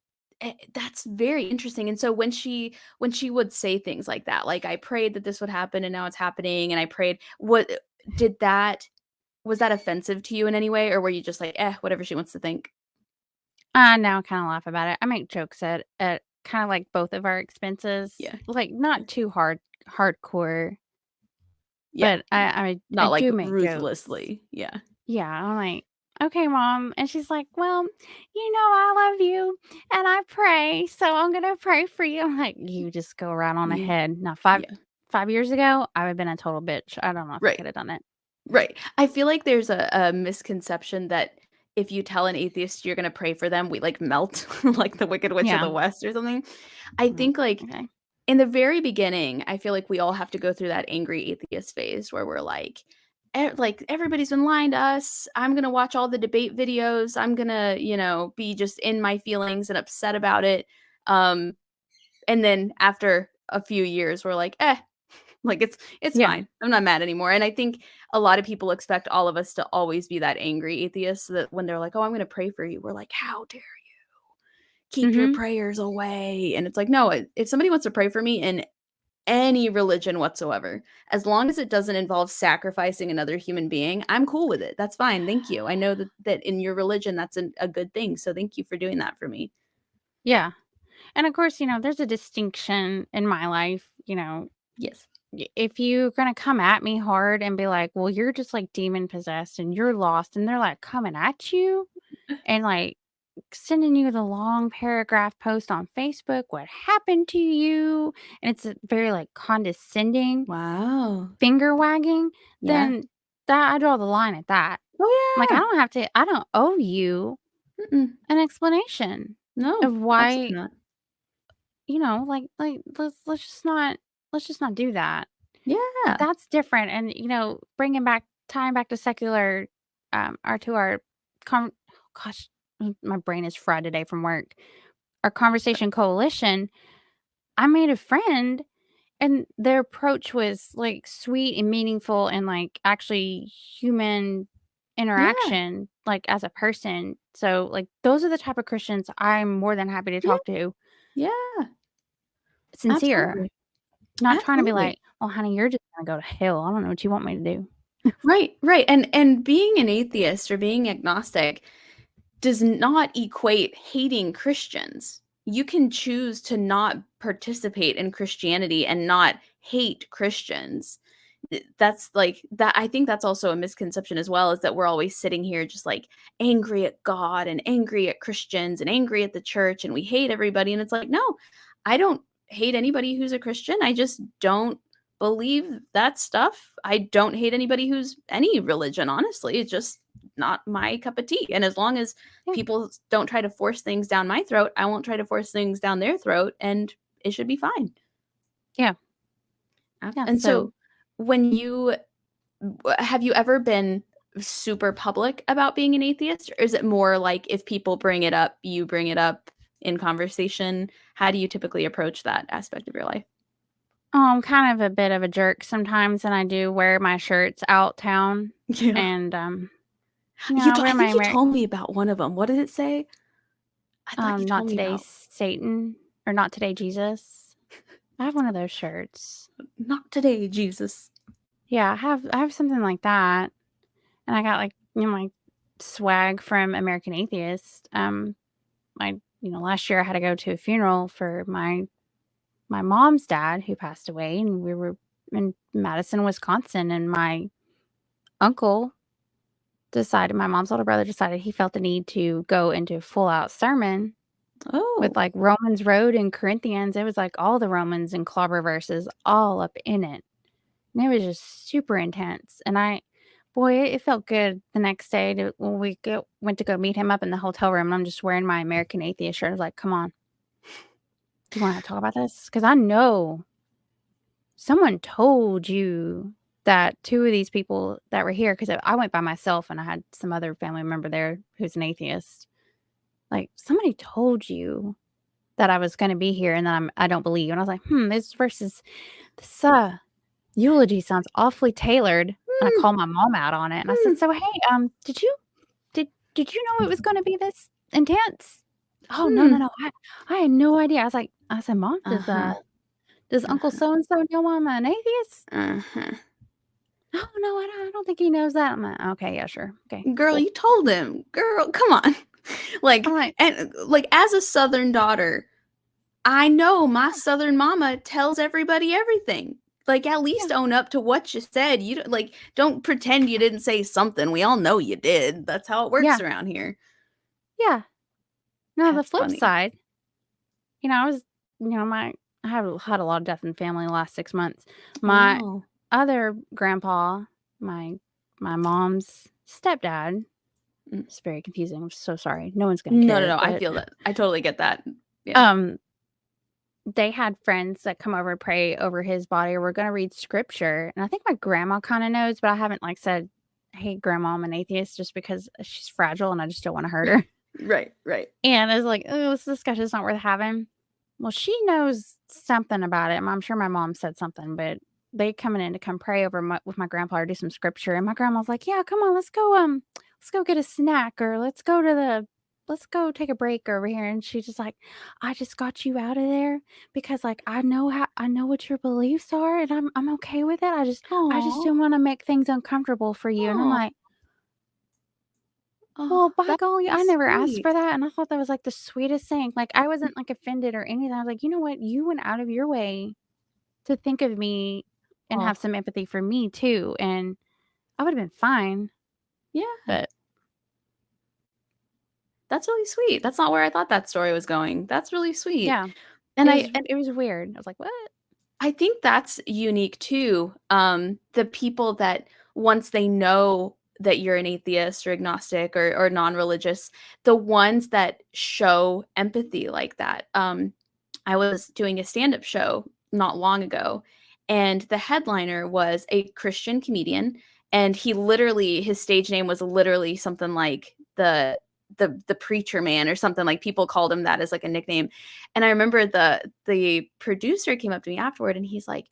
C: that's very interesting. And so when she would say things like that, like I prayed that this would happen and now it's happening, and I prayed, what did that was that offensive to you in any way, or were you just like, whatever she wants to think?
A: I now kinda laugh about it. I make jokes at kinda like both of our expenses,
C: Yeah,
A: like,
C: yeah,
A: not too hardcore,
C: yeah.
A: but I
C: Not like
A: do make jokes.
C: ruthlessly. Yeah.
A: Yeah, I'm like, "Okay, mom." And she's like, "Well, I love you and I pray, so I'm gonna pray for you." I'm like, "You just go right on
C: You
A: ahead." Now, 5 years ago, I would've been a total bitch. I don't know if I
C: right.
A: coulda done it.
C: Right. I feel like there's a misconception that if you tell an atheist you're gonna pray for them, we, like, melt like the Wicked Witch of
A: Yeah.
C: the West or something. I
A: Mm,
C: think, like,
A: okay.
C: in the very beginning, I feel like we all have to go through that angry atheist phase where we're like, "Everybody's been lying to us. I'm gonna watch all the debate videos. I'm gonna, be just in my feelings and upset about it." Um, and then after a few years, we're like, "Eh, like, it's
A: Yeah.
C: fine. I'm not mad anymore." And I think a lot of people expect all of us to always be that angry atheist, so that when they're like, "Oh, I'm gonna pray for you," we're like, "How dare you? Keep your
A: Mhm.
C: prayers away." And it's like, no, if somebody wants to pray for me in any religion whatsoever, as long as it doesn't involve sacrificing another human being, I'm cool with it. That's fine. Thank you. I know that in your religion, that's a good thing. So thank you for doing that for me.
A: Yeah. And of course, there's a distinction in my life,
C: Yes.
A: if you're gonna come at me hard and be like, "Well, you're just like demon possessed and you're lost," and they're like coming at you and like sending you the long paragraph post on Facebook, "What happened to you?" And it's a very like condescending
C: Wow.
A: finger wagging,
C: Yeah.
A: then that I draw the line at that.
C: Oh
A: Like
C: yeah.
A: I don't owe you
C: Mm-mm.
A: an explanation
C: No,
A: of why,
C: absolutely not.
A: like let's just not do that. Like,
C: Yeah.
A: that's different, and, bringing back tying back to secular, or to our con gosh, my brain is fried today from work. Our conversation coalition, I made a friend, and their approach was, like, sweet and meaningful and, like, actually human
C: Yeah.
A: interaction, like, as a person. So, like, those are the type of Christians I'm more than happy to
C: Yeah.
A: talk to.
C: Yeah.
A: Sincere,
C: Absolutely.
A: not trying to be
C: Absolutely.
A: like, "Well, honey, you're just gonna go to hell. I don't know what you want me to do."
C: Right, right, and being an atheist or being agnostic does not equate hating Christians. You can choose to not participate in Christianity and not hate Christians. That's like that I think that's also a misconception as well, is that we're always sitting here just like angry at God and angry at Christians and angry at the church and we hate everybody. And it's like, no, I don't hate anybody who's a Christian. I just don't believe that stuff. I don't hate anybody who's any religion, honestly. It's just not my cup of tea. And as long as
A: Yeah,
C: people don't try to force things down my throat, I won't try to force things down their throat, and it should be fine.
A: yeah, yeah,
C: And
A: so
C: so when you have you ever been super public about being an atheist, or is it more like if people bring it up, you bring it up in conversation? How do you typically approach that aspect of your life?
A: I'm kind of a bit of a jerk sometimes, and I do wear my shirts out town,
C: Yeah.
A: and, I
C: I
A: wear my
C: think you told me about one of them. What did it say? I thought you
A: "Not
C: told me
A: today,
C: about
A: Satan," or "Not today, Jesus." I have one of those shirts.
C: "Not today, Jesus."
A: Yeah, I have something like that, and I got, like, my swag from American Atheist. Last year I had to go to a funeral for my mom's dad who passed away, and we were in Madison, Wisconsin, and uncle my mom's older brother decided he felt the need to go into a full out sermon with,
C: Oh.
A: like, Romans Road and Corinthians. It was, like, all the Romans and clobber verses all up in it, and it was just super intense, and it felt good the next day to when went to go meet him up in the hotel room, and I'm just wearing my American Atheist shirt. I was like, "Come on. Do you wanna talk about this? Because I know someone told you that 2 of these people that were here, because I went by myself and I had some other family member there who's an atheist. Like, "Somebody told you that I was gonna be here and that I don't believe." And I was like, this eulogy sounds awfully tailored." And I
C: Hmm,
A: called my mom out on it and I
C: hmm,
A: said, "So, hey, did you know it was gonna be this intense?" "Oh, no, no,
C: hmm.
A: no. I had no idea." I said, "Mom,
C: Uh-huh,
A: does Uncle
C: uh-huh,
A: so and so know I'm an atheist?"
C: uh-huh.
A: "Oh, no, I don't think he knows that." I'm like, "Okay, yeah, sure. Okay,
C: Girl,
A: cool."
C: you told him. Girl, come on.
A: I'm like,
C: Like, as a Southern daughter, I know my Southern mama tells everybody everything. Like, at
A: Yeah.
C: least own up to what you said. You don't pretend you didn't say something. We all know you did. That's how it works
A: Yeah.
C: around here.
A: Yeah. Now the
C: That's
A: flip
C: funny.
A: side, I was, my I have had a lot of death in the family in the last 6 months.
C: Oh,
A: My
C: no.
A: other grandpa, my my mom's stepdad,
C: Mm.
A: it's very confusing. I'm so sorry. No one's gonna
C: No, no,
A: care,
C: no, I
A: but
C: feel that. I totally get that. Yeah.
A: um they had friends that come over and pray over his body, or we're gonna read scripture. And I think my grandma kind of knows, but I haven't like said, "Hey, grandma, I'm an atheist," just because she's fragile and I just don't want to hurt her.
C: Right, right.
A: And I was like, "Oh, this discussion's not worth having." Well, she knows something about it. I'm sure my mom said something, but they coming in to come pray over with my grandpa or do some scripture. And my grandma's like, "Yeah, come on, let's go get a snack, or let's go take a break over here." And she's just like, "I just got you out of there because like I know what your beliefs are, and I'm okay with it. I just
C: Aw.
A: didn't want to make things uncomfortable for you." And I'm
C: Oh.
A: like,
C: Oh,
A: well, by
C: that's
A: golly,
C: really
A: I never asked
C: sweet.
A: for that, and I thought that was, like, the sweetest thing. Like, I wasn't, like, offended or anything. I was like, "You know what? You went out of your way to think of me and
C: Oh,
A: have some empathy for me too," and I would've been fine,
C: yeah.
A: but
C: That's really sweet. That's not where I thought that story was going. That's really sweet.
A: yeah,
C: And I and
A: it was weird. I was like, "What?"
C: I think that's unique too. The people that once they know that you're an atheist or agnostic or non-religious, the ones that show empathy like that. I was doing a stand-up show not long ago, and the headliner was a Christian comedian, and his stage name was literally something like the preacher man or something. Like, people called him that as like a nickname. And I remember the producer came up to me afterward and he's like,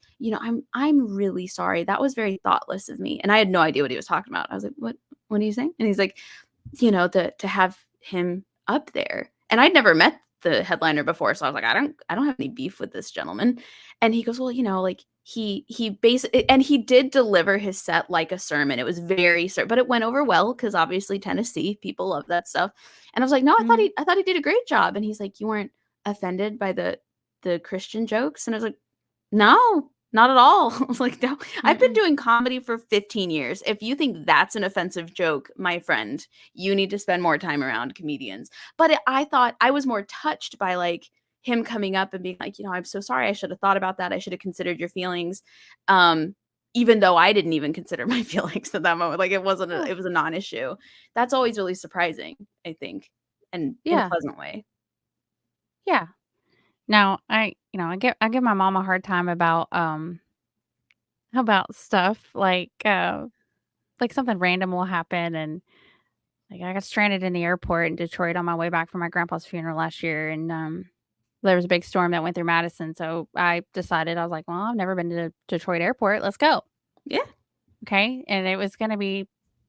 C: I'm really sorry. That was very thoughtless of me. And I had no idea what he was talking about. I was like, what are you saying? And he's like, to have him up there. And I'd never met the headliner before, so I was like, I don't have any beef with this gentleman. And he goes, well, like, he basically, and he did deliver his set like a sermon. It was but it went over well because obviously Tennessee people love that stuff. And I was like, no,
A: Mhm,
C: I thought he did a great job. And he's like, you weren't offended by the Christian jokes? And I was like, no, not at all. I was like, no, I've been
A: mm-mm,
C: doing comedy for 15 years. If you think that's an offensive joke, my friend, you need to spend more time around comedians. But I thought I was more touched by like him coming up and being like, I'm so sorry. I should have thought about that. I should have considered your feelings. Um, Even though I didn't even consider my feelings at that moment. Like,
A: yeah,
C: it was a non-issue. That's always really surprising, I think, and in a
A: yeah,
C: pleasant way.
A: yeah. Now, I give my mom a hard time about stuff, like something random will happen, and like, I got stranded in the airport in Detroit on my way back from my grandpa's funeral last year, and, there was a big storm that went through Madison, so I decided, I was like, "Well, I've never been to Detroit Airport, let's go."
C: Yeah.
A: Okay, and it was gonna be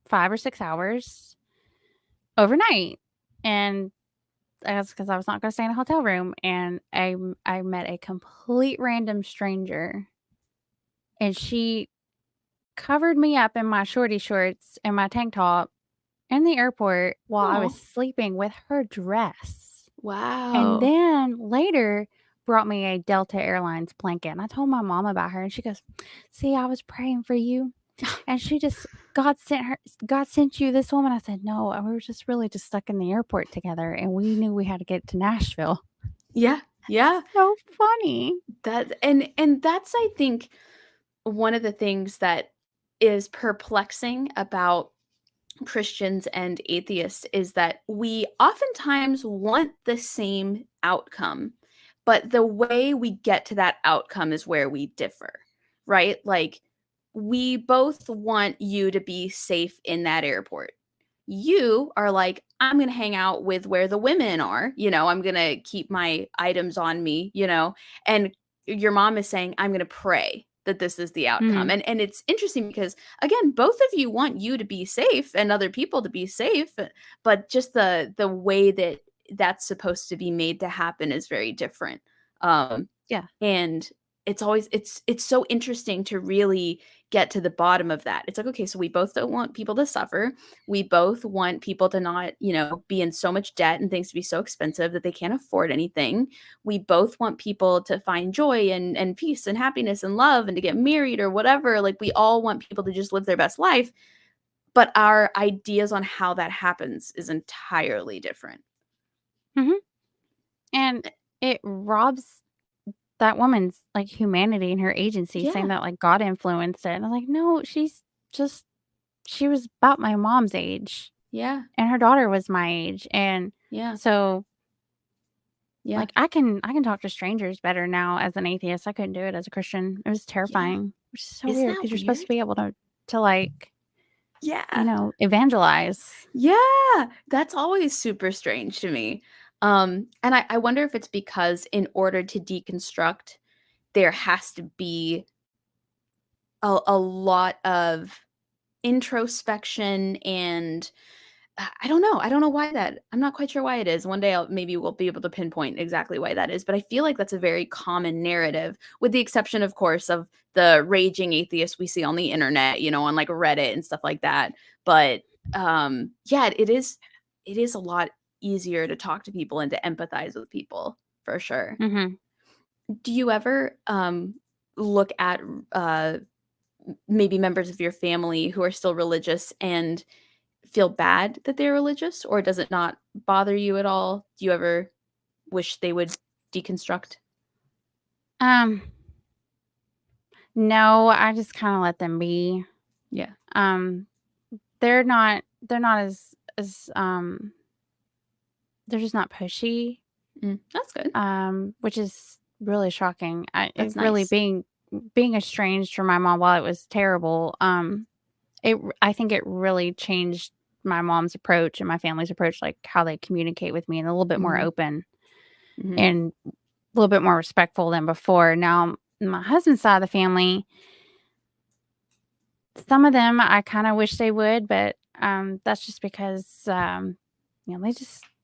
A: 5 or 6 hours overnight, and that's because I was not gonna stay in a hotel room, and I met a complete random stranger, and she covered me up in my shorty shorts and my tank top in the airport while I was
C: Oh,
A: sleeping with her dress. And
C: wow.
A: then later brought me a Delta Airlines blanket, and I told my mom about her, and she goes, "See, I was praying for you, and she just God sent you this woman." I said, "No, we were just really just stuck in the airport together, and we knew we had to get to Nashville."
C: Yeah. Yeah.
A: So funny.
C: And that's, I think, one of the things that is perplexing about Christians and atheists is that we oftentimes want the same outcome, but the way we get to that outcome is where we differ, right? Like, we both want you to be safe in that airport. You are like, I'm going to hang out with where the women are, I'm going to keep my items on me, and your mom is saying, I'm going to pray that this is the outcome.
A: Mhm.
C: And it's interesting because, again, both of you want you to be safe and other people to be safe, but just the way that that's supposed to be made to happen is very different. Um
A: Yeah.
C: and it's so interesting to really get to the bottom of that. It's like, okay, so we both don't want people to suffer. We both want people to not, be in so much debt and things to be so expensive that they can't afford anything. We both want people to find joy and peace and happiness and love and to get married or whatever. Like, we all want people to just live their best life, but our ideas on how that happens is entirely different.
A: Mhm. And it robs that woman's, like, humanity and her agency, saying
C: Yeah.
A: that, like, God influenced it, and I'm like, "No, just she was about my mom's age,
C: Yeah.
A: and her daughter was my age," and
C: Yeah.
A: so,
C: Yeah.
A: like, I can talk to strangers better now as an atheist. I couldn't do it as a Christian. It was
C: Yeah.
A: terrifying, which is so
C: Isn't
A: weird
C: that
A: because 'cause you're supposed to
C: weird?
A: be able to, like,
C: Yeah.
A: evangelize.
C: Yeah, that's always super strange to me. And I wonder if it's because in order to deconstruct, there has to be a lot of introspection and I don't know. I don't know why that. I'm not quite sure why it is. One day maybe we'll be able to pinpoint exactly why that is, but I feel like that's a very common narrative, with the exception, of course, of the raging atheists we see on the internet, on like Reddit and stuff like that. But yeah, it is a lot easier to talk to people and to empathize with people for sure.
A: Mhm.
C: Do you ever look at maybe members of your family who are still religious and feel bad that they're religious, or does it not bother you at all? Do you ever wish they would deconstruct?
A: Um, no, I just kinda let them be.
C: Yeah.
A: Um, they're not they're just not pushy,
C: That's good.
A: which is really shocking. It
C: That's
A: really
C: nice.
A: being estranged from my mom, while it was terrible, I think it really changed my mom's approach and my family's approach, like, how they communicate with me, and a little bit more
C: Mhm,
A: open
C: mhm.
A: and a little bit more respectful than before. Now, my husband's side of the family, some of them I kinda wish they would, but, that's just because,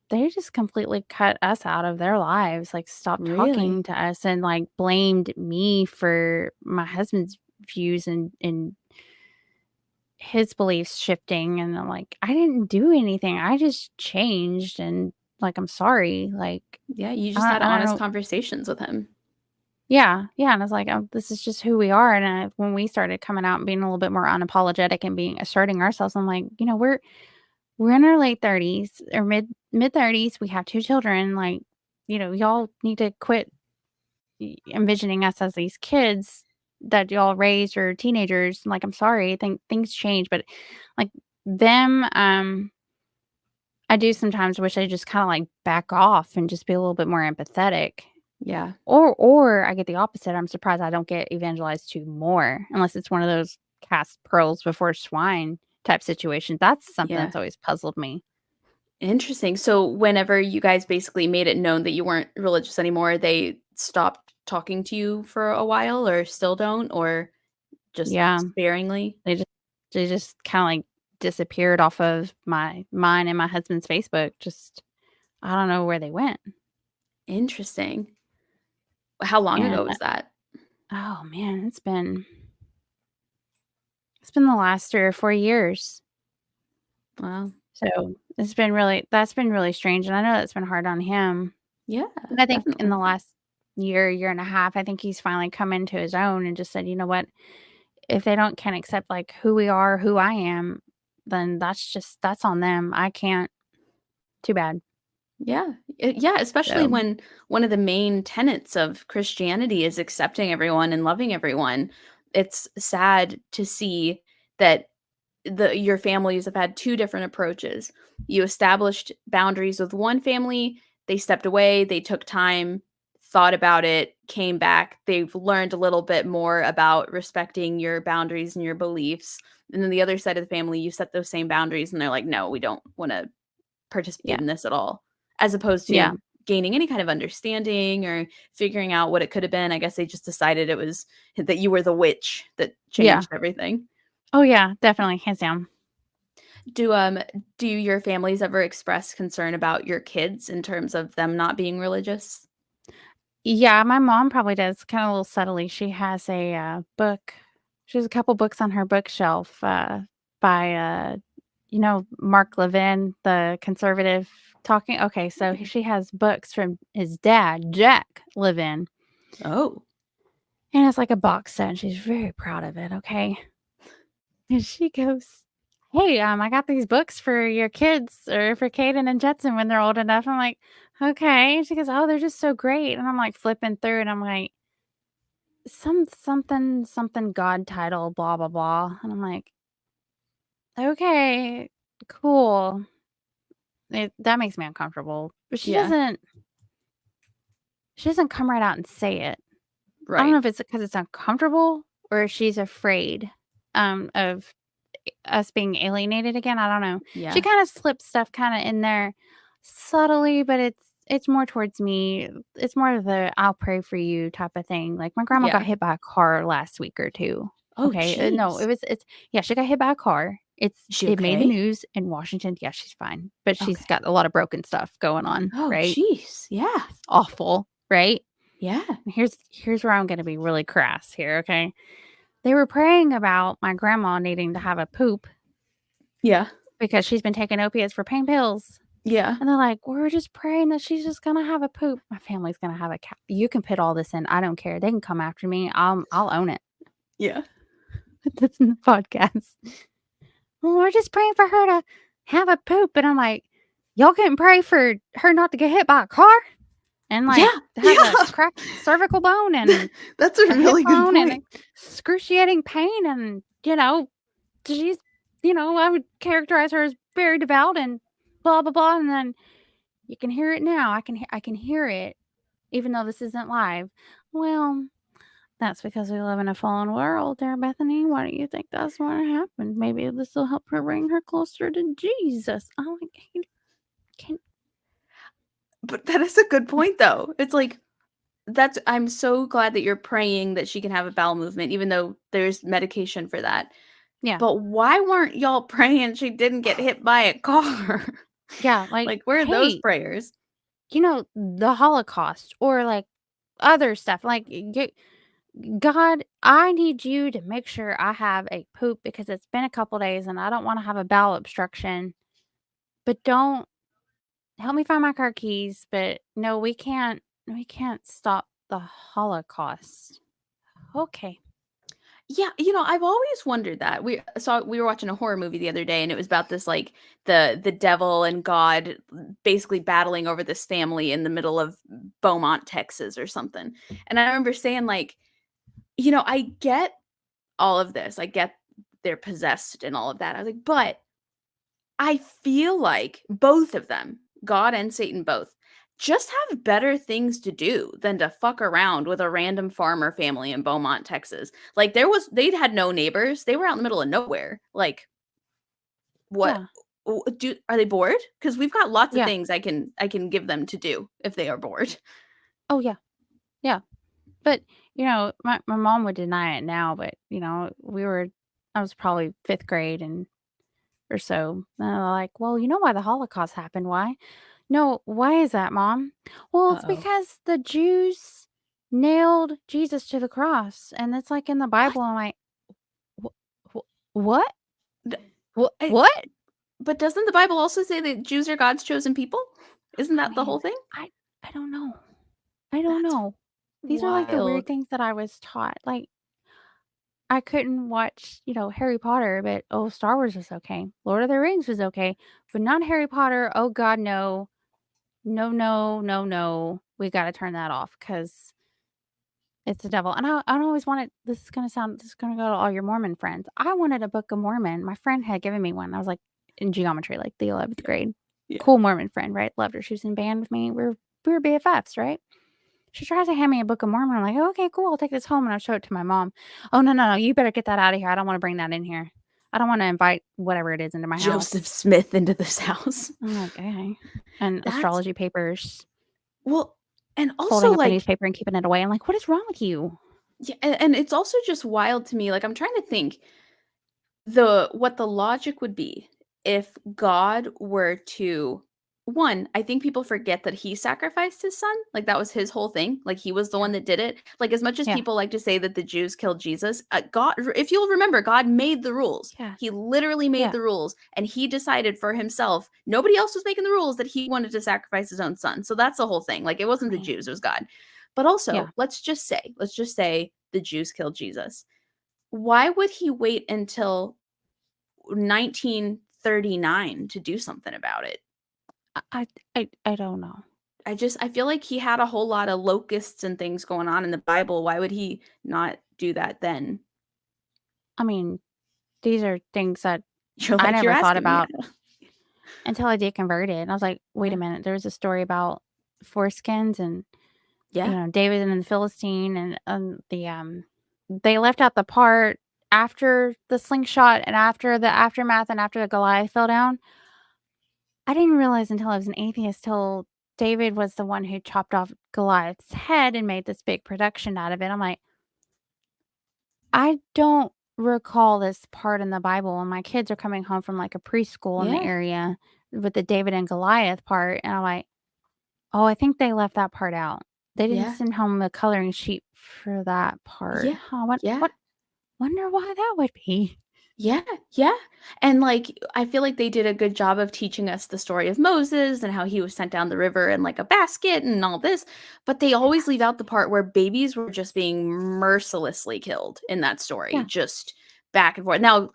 A: they just completely cut us out of their lives, like, stopped talking
C: Really?
A: to us and, like, blamed me for my husband's views and his beliefs shifting, and I'm like, "I didn't do anything, I just changed, and, like, I'm sorry." Like,
C: Yeah, you just had
A: I don't
C: honest
A: know.
C: conversations with him.
A: Yeah, yeah, and I was like, "Oh, this is just who we are," and when we started coming out and being a little bit more unapologetic and being asserting ourselves, I'm like, we're in our late 30s or mid-30s, we have 2 children, like, y'all need to quit envisioning us as these kids that y'all raised or teenagers. Like, I'm sorry, I think things change, but, like, them, I do sometimes wish they just kinda, like, back off and just be a little bit more empathetic.
C: Yeah,
A: Or I get the opposite. I'm surprised I don't get evangelized to more, unless it's one of those cast pearls before swine type situations. That's something
C: yeah.
A: that's always puzzled me.
C: Interesting. So whenever you guys basically made it known that you weren't religious anymore, they stopped talking to you for a while or still don't, or just
A: Yeah,
C: sparingly?
A: they just kinda, like, disappeared off of mine and my husband's Facebook. Just I don't know where they went.
C: Interesting. How long
A: And,
C: ago was that?
A: oh, man, it's been the last 3 or 4 years.
C: Wow.
A: So, that's been really strange, and I know that's been hard on him.
C: Yeah,
A: But I think in the
C: definitely.
A: last year and a half, I think he's finally come into his own and just said, "You know what? If they don't can accept, like, who we are, who I am, then that's on them. I can't. Too bad."
C: Yeah. Yeah, especially
A: So,
C: when one of the main tenets of Christianity is accepting everyone and loving everyone. It's sad to see that your families have had 2 different approaches. You established boundaries with one family, they stepped away, they took time, thought about it, came back. They've learned a little bit more about respecting your boundaries and your beliefs. And then the other side of the family, you set those same boundaries and they're like, "No, we don't wanna participate
A: yeah.
C: in this at all," as opposed
A: Yeah.
C: to gaining any kind of understanding or figuring out what it could have been. I guess they just decided it was that you were the witch that
A: Yeah.
C: changed everything.
A: Oh, yeah, definitely, hands down.
C: Do, do your families ever express concern about your kids in terms of them not being religious?
A: Yeah, my mom probably does, kinda a little subtly. She has a, book she has a couple books on her bookshelf, by, Mark Levin, the conservative talking okay, so she has books from his dad, Jack Levin,
C: Oh.
A: and it's like a box set, and she's very proud of it, okay? And she goes, "Hey, I got these books for your kids or for Caden and Jetson when they're old enough." I'm like, "Okay." And she goes, "Oh, they're just so great." And I'm like flipping through and I'm like, something God title, blah, blah, blah. And I'm like, okay, cool. That makes me uncomfortable. But
C: Yeah.
A: she doesn't come right out and say it. I don't know
C: Right.
A: if it's because it's uncomfortable or if she's afraid of us being alienated again, I don't know. She
C: Yeah.
A: kinda slips stuff kinda in there subtly, but it's more towards me. It's more of the "I'll pray for you" type of thing. Like, my grandma got
C: Yeah.
A: hit by a car last week or 2.
C: Oh,
A: Okay, no,
C: jeez.
A: it's yeah, she got hit by a car.
C: Is she
A: It made the
C: okay?
A: news in Washington. Yeah, she's fine, but she's
C: Okay.
A: got a lot of broken stuff going on,
C: Oh,
A: right?
C: jeez. Yeah.
A: It's awful, right?
C: Yeah.
A: And here's where I'm gonna be really crass here, okay? They were praying about my grandma needing to have a poop
C: Yeah.
A: because she's been taking opiates for pain pills,
C: Yeah.
A: and they're like, "We're just praying that she's just gonna have a poop. My family's gonna have a cat. You can put all this in, I don't care. They can come after me. I'll own it."
C: Yeah.
A: That's in the podcast. "Well, we're just praying for her to have a poop," and I'm like, "Y'all couldn't pray for her not to get hit by a car and, like,
C: Yeah.
A: have a
C: Yeah.
A: cracked cervical bone and
C: That's a
A: a hip
C: really good
A: bone and
C: point.
A: excruciating pain and, she's I would characterize her as very devout and blah, blah, blah, and then you can hear it now. I can hear it even though this isn't live. Well, that's because we live in a fallen world there, Bethany. Why do you think that's what happened? Maybe this will help her bring her closer to Jesus. I'm like, "Hey, can
C: But that is a good point, though. It's like, that's I'm so glad that you're praying that she can have a bowel movement, even though there's medication for that.
A: yeah,
C: But why weren't y'all praying she didn't get hit by a car?
A: yeah, like,
C: Like, where are those
A: hey,
C: prayers?
A: the Holocaust or like other stuff. Like, God, I need you to make sure I have a poop because it's been a couple days and I don't want to have a bowel obstruction. But don't help me find my car keys. But no, we can't stop the Holocaust. Okay.
C: Yeah, I've always wondered that. We were watching a horror movie the other day, and it was about this, like, the devil and God basically battling over this family in the middle of Beaumont, Texas or something. And I remember saying, like, I get all of this. I get they're possessed and all of that. I was like, but I feel like both of them, God and Satan both, just have better things to do than to fuck around with a random farmer family in Beaumont, Texas. Like, they'd had no neighbors. They were out in the middle of nowhere. Like, what
A: Yeah.
C: do are they bored? Because we've got lots of
A: Yeah.
C: things I can give them to do if they are bored.
A: Oh, yeah. Yeah. But, my mom would deny it now, but, I was probably fifth grade and or so. And they're like, well, you know why the Holocaust happened? Why? No, why is that, Mom? Well, it's
C: Uh-oh.
A: because the Jews nailed Jesus to the cross, and it's like in the
C: What?
A: Bible. I'm like, what?
C: D
A: What?
C: I
A: What?
C: But doesn't the Bible also say that Jews are God's chosen people? Isn't
A: I
C: that the
A: mean,
C: whole thing?
A: I I don't know. I don't
C: That's
A: know. These are like the weird
C: wild.
A: things that I was taught. Like I couldn't watch, Harry Potter, but oh, Star Wars was okay. Lord of the Rings was okay, but not Harry Potter. Oh God, no, no, no, no, no. We got to turn that off because it's the devil. And I always wanted. This is gonna go to all your Mormon friends. I wanted a Book of Mormon. My friend had given me one. I was like in geometry, like the 11th
C: Yeah,
A: grade.
C: yeah.
A: Cool Mormon friend, right? Loved her. She was in band with me. We were BFFs, right? She tries to hand me a Book of Mormon. I'm like, "Oh, okay, cool. I'll take this home and I'll show it to my mom." "Oh, no, no, no. You better get that out of here. I don't want to bring that in here. I don't want to invite whatever it is into my
C: Joseph
A: house."
C: Smith into this house.
A: I'm like, "Okay." And
C: That's
A: astrology papers,
C: well, and also,
A: folding up the
C: like,
A: newspaper and keeping it away. I'm like, "What is wrong with you?"
C: yeah, and it's also just wild to me, like, I'm trying to think what the logic would be if God were to one, I think people forget that he sacrificed his son. Like that was his whole thing. Like he was the one that did it. Like as much as
A: Yeah.
C: people like to say that the Jews killed Jesus, God, if you'll remember, God made the rules.
A: Yeah.
C: He literally made
A: Yeah.
C: the rules, and he decided for himself. Nobody else was making the rules that he wanted to sacrifice his own son. So that's the whole thing. Like it
A: I
C: wasn't the
A: mean,
C: Jews, it was God. But also,
A: yeah.
C: let's just say the Jews killed Jesus. Why would he wait until 1939 to do something about it?
A: I don't know.
C: I feel like he had a whole lot of locusts and things going on in the Bible. Why would he not do that then?
A: I mean, these are things that
C: You're
A: I
C: like, "You're
A: never thought
C: asking me."
A: about until I deconverted. And I was like, wait a
C: Yeah.
A: minute, there's a story about foreskins and,
C: Yeah.
A: David and the Philistine and they left out the part after the slingshot and after the aftermath and after the Goliath fell down. I didn't realize until I was an atheist till David was the one who chopped off Goliath's head and made this big production out of it. I'm like, I don't recall this part in the Bible, and my kids are coming home from, like, a preschool in the
C: Yeah.
A: area with the David and Goliath part, and I'm like, "Oh, I think they left that part out. They didn't
C: Yeah.
A: send home the coloring sheet for that part.
C: Yeah.
A: Huh, what
C: Yeah.
A: what wonder why that would be."
C: Yeah, yeah, and, like, I feel like they did a good job of teaching us the story of Moses and how he was sent down the river in, like, a basket and all this, but they always leave out the part where babies were just being mercilessly killed in that story,
A: Yeah.
C: just back and forth. Now,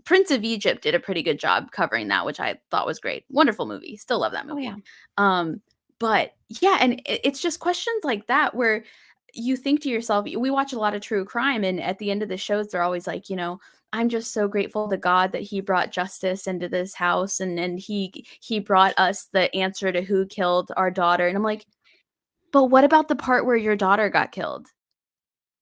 C: Prince of Egypt did a pretty good job covering that, which I thought was great. Wonderful movie, still love that
A: Oh, yeah.
C: movie. Um, but, yeah, and it's just questions like that where you think to yourself we watch a lot of true crime, and at the end of the shows, they're always like, I'm just so grateful to God that he brought justice into this house and he brought us the answer to who killed our daughter. And I'm like, but what about the part where your daughter got killed?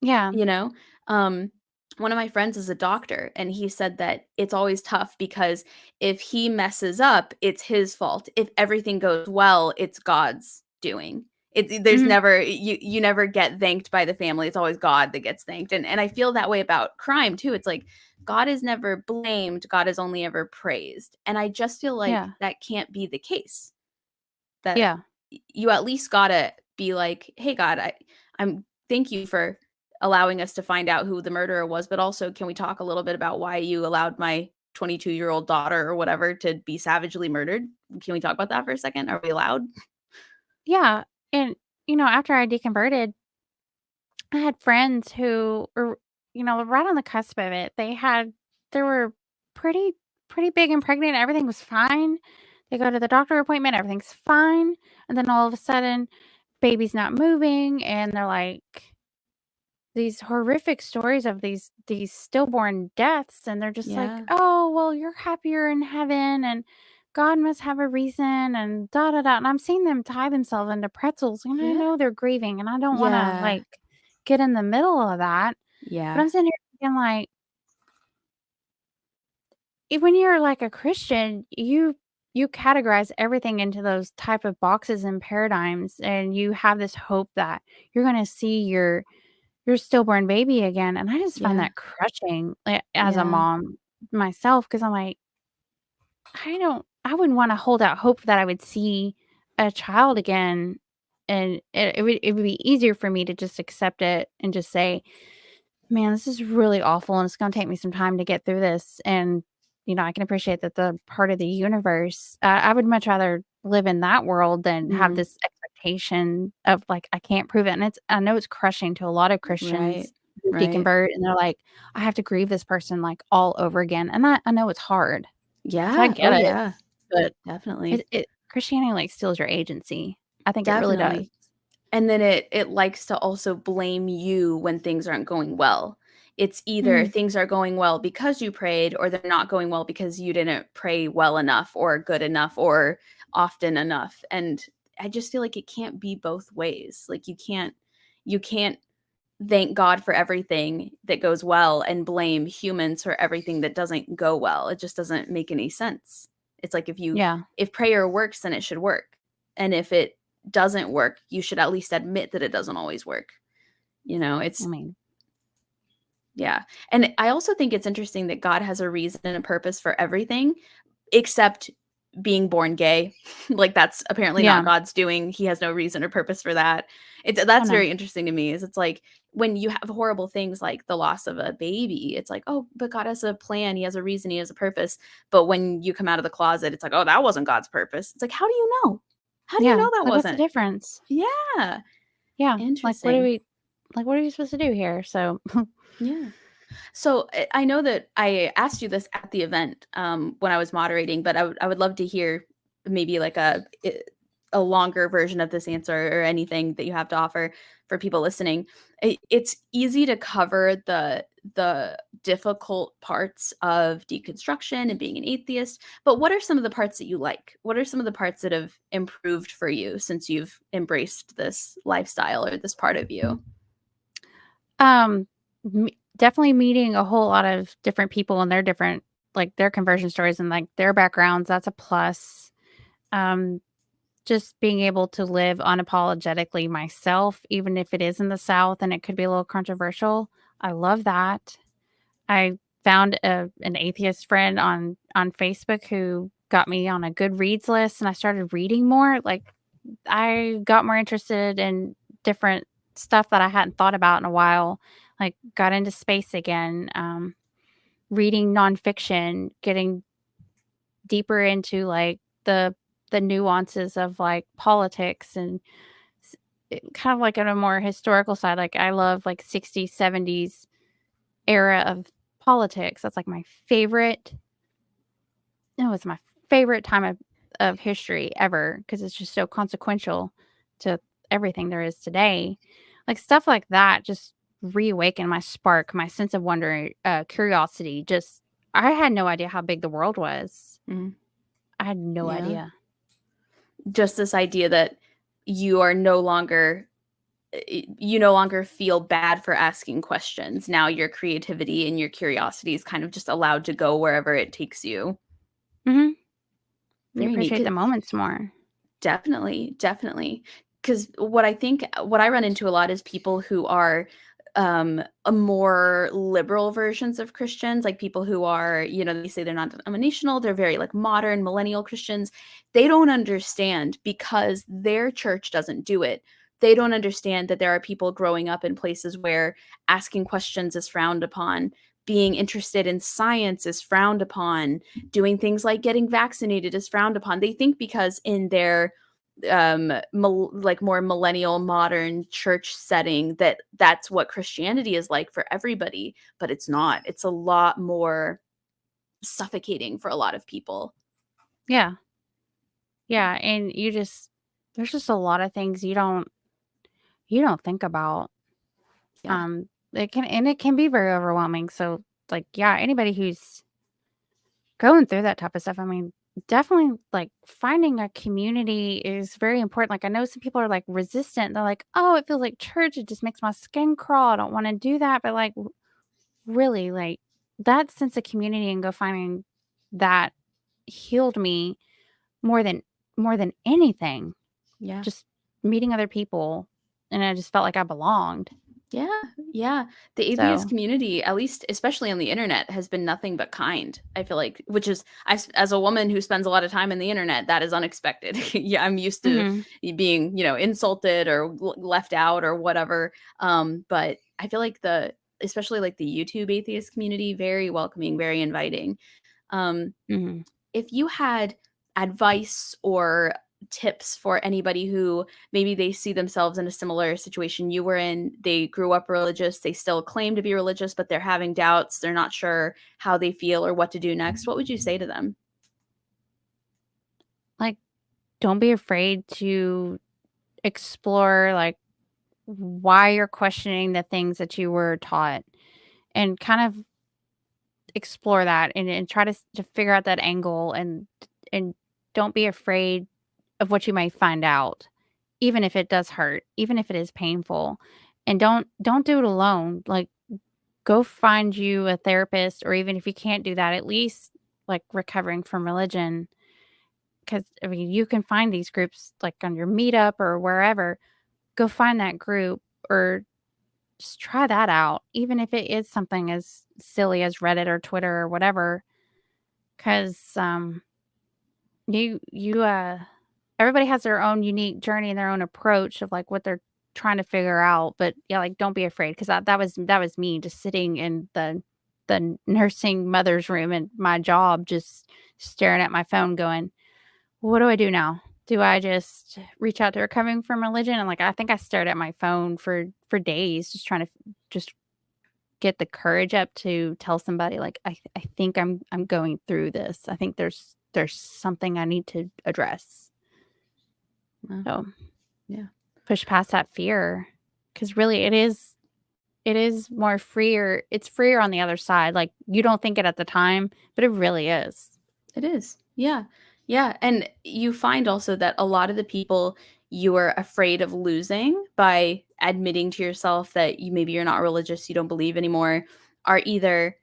A: Yeah.
C: You know? Um, one of my friends is a doctor, and he said that it's always tough because if he messes up, it's his fault. If everything goes well, it's God's doing. There's
A: Mhm.
C: never you never get thanked by the family. It's always God that gets thanked. And I feel that way about crime too. It's like God is never blamed, God is only ever praised. And I just feel like
A: Yeah.
C: that can't be the case. That
A: Yeah.
C: you at least gotta be like, "Hey, God, I'm thank you for allowing us to find out who the murderer was, but also can we talk a little bit about why you allowed my 22-year-old daughter or whatever to be savagely murdered? Can we talk about that for a second? Are we allowed?"
A: Yeah, and, after I deconverted, I had friends who were, right on the cusp of it. They were pretty pretty big and pregnant, everything was fine. They go to the doctor appointment, everything's fine, and then all of a sudden, baby's not moving, and they're like these horrific stories of these stillborn deaths, and they're just like,
C: Yeah.
A: "Oh, well, you're happier in heaven, and God must have a reason, and da da da." And I'm seeing them tie themselves into pretzels, and I
C: Yeah.
A: know they're grieving, and I don't wanna,
C: Yeah.
A: like, get in the middle of that. But
C: Yeah.
A: I'm sitting here thinking, like, when you're, like, a Christian, you categorize everything into those type of boxes and paradigms, and you have this hope that you're gonna see your stillborn baby again, and I just find
C: Yeah.
A: that crushing, as a
C: Yeah.
A: mom myself, because 'cause I'm like, I wouldn't wanna hold out hope that I would see a child again, and it would be easier for me to just accept it and just say, "Man, this is really awful, and it's gonna take me some time to get through this," and, I can appreciate that the part of the universe I would much rather live in that world than have
C: Mm.
A: this expectation of, like, I can't prove it, and I know it's crushing to a lot of
C: Right.
A: Christians who
C: Right.
A: deconvert, and they're like, "I have to grieve this person, like, all over again," and I know it's hard, so I
C: Yeah. Oh,
A: get it,
C: yeah.
A: but
C: Definitely.
A: it Christianity, like, steals your agency. I think it really does.
C: Definitely. And then it likes to also blame you when things aren't going well. It's either
A: Mhm.
C: things are going well because you prayed, or they're not going well because you didn't pray well enough or good enough or often enough. And I just feel like it can't be both ways. Like you can't thank God for everything that goes well and blame humans for everything that doesn't go well. It just doesn't make any sense. It's like
A: Yeah,
C: if prayer works, then it should work. And if it doesn't work, you should at least admit that it doesn't always work.
A: I
C: It's
A: mean,
C: yeah. And I also think it's interesting that God has a reason and a purpose for everything except being born gay. Like, that's apparently not
A: Yeah.
C: God's doing. He has no reason or purpose for that.
A: Oh,
C: That's
A: no.
C: very interesting to me, is it's like when you have horrible things like the loss of a baby, it's like, "Oh, but God has a plan, he has a reason, he has a purpose." But when you come out of the closet, it's like, "Oh, that wasn't God's purpose." It's like, "How do you know? How do you
A: Yeah.
C: know that
A: Like, what's the
C: wasn't?"
A: difference?
C: Yeah,
A: Yeah.
C: interesting.
A: What are we supposed to do here? So,
C: Yeah. So I know that I asked you this at the event when I was moderating, but I would love to hear maybe like a longer version of this answer, or anything that you have to offer for people listening. It's easy to cover the difficult parts of deconstruction and being an atheist, but what are some of the parts that you like? What are some of the parts that have improved for you since you've embraced this lifestyle or this part of you?
A: um, definitely meeting a whole lot of different people and their different, like, their conversion stories and, like, their backgrounds, that's a plus. Um, just being able to live unapologetically myself, even if it is in the South and it could be a little controversial. I love that. I found an atheist friend on Facebook who got me on a good reads list, and I started reading more. Like, I got more interested in different stuff that I hadn't thought about in a while. Like, got into space again, reading nonfiction, getting deeper into like the nuances of like politics and kind of like on a more historical side. Like, I love like 60s, 70s era of politics. That's like my favorite. No, it's my favorite time of history ever because it's just so consequential to everything there is today. Like, stuff like that just reawaken my spark, my sense of wonder, curiosity. Just, I had no idea how big the world was.
C: Mhm.
A: I had no
C: Yeah.
A: idea.
C: Just this idea that you are no longer you no longer feel bad for asking questions. Now your creativity and your curiosity is kind of just allowed to go wherever it takes you.
A: Mhm. You
C: Very neat.
A: appreciate the moments more.
C: Definitely, definitely. Because what I run into a lot is people who are, a more liberal versions of Christians, like people who are, they say they're not denominational, they're very, like, modern millennial Christians. They don't understand because their church doesn't do it. They don't understand that there are people growing up in places where asking questions is frowned upon, being interested in science is frowned upon, doing things like getting vaccinated is frowned upon. They think because in their like more millennial modern church setting that that's what Christianity is like for everybody, but it's not. It's a lot more suffocating for a lot of people.
A: Yeah. Yeah, and there's just a lot of things you don't think about.
C: Yeah.
A: It can be very overwhelming. So, like, yeah, anybody who's going through that type of stuff, I mean, definitely, like, finding a community is very important. Like, I know some people are, like, resistant. They're like, "Oh, it feels like church. It just makes my skin crawl. I don't wanna do that." But, like, really, like, that sense of community and go finding that healed me more than more than anything.
C: Yeah.
A: Just meeting other people, and I just felt like I belonged.
C: Yeah, yeah. The atheist
A: So,
C: community, at least especially on the internet, has been nothing but kind. I feel like, which is, as a woman who spends a lot of time in the internet, that is unexpected. Yeah, I'm used to
A: mhm,
C: being, insulted or left out or whatever. But I feel like especially like the YouTube atheist community, very welcoming, very inviting. Um,
A: mhm.
C: if you had advice or tips for anybody who maybe they see themselves in a similar situation you were in, they grew up religious, they still claim to be religious, but they're having doubts, they're not sure how they feel or what to do next, what would you say to them?
A: Like, don't be afraid to explore, like, why you're questioning the things that you were taught, and kind of explore that and try to figure out that angle, and don't be afraid of what you may find out, even if it does hurt, even if it is painful, and don't do it alone. Like, go find you a therapist, or even if you can't do that, at least, like, recovering from religion. Because I mean, you can find these groups, like, on your Meetup or wherever. Go find that group, or just try that out, even if it is something as silly as Reddit or Twitter or whatever. Because you everybody has their own unique journey and their own approach of like what they're trying to figure out. But yeah, like don't be afraid because that was me just sitting in the nursing mother's room in my job, just staring at my phone, going, "What do I do now? Do I just reach out to recovering from religion?" And like I think I stared at my phone for days, just trying to just get the courage up to tell somebody like I think I'm going through this. I think there's something I need to address.
C: Wow.
A: So
C: Yeah.
A: push past that fear because really it is more freer. It's freer on the other side. Like you don't think it at the time, but it really is.
C: It is. Yeah. Yeah. And you find also that a lot of the people you are afraid of losing by admitting to yourself that maybe you're not religious, you don't believe anymore, are either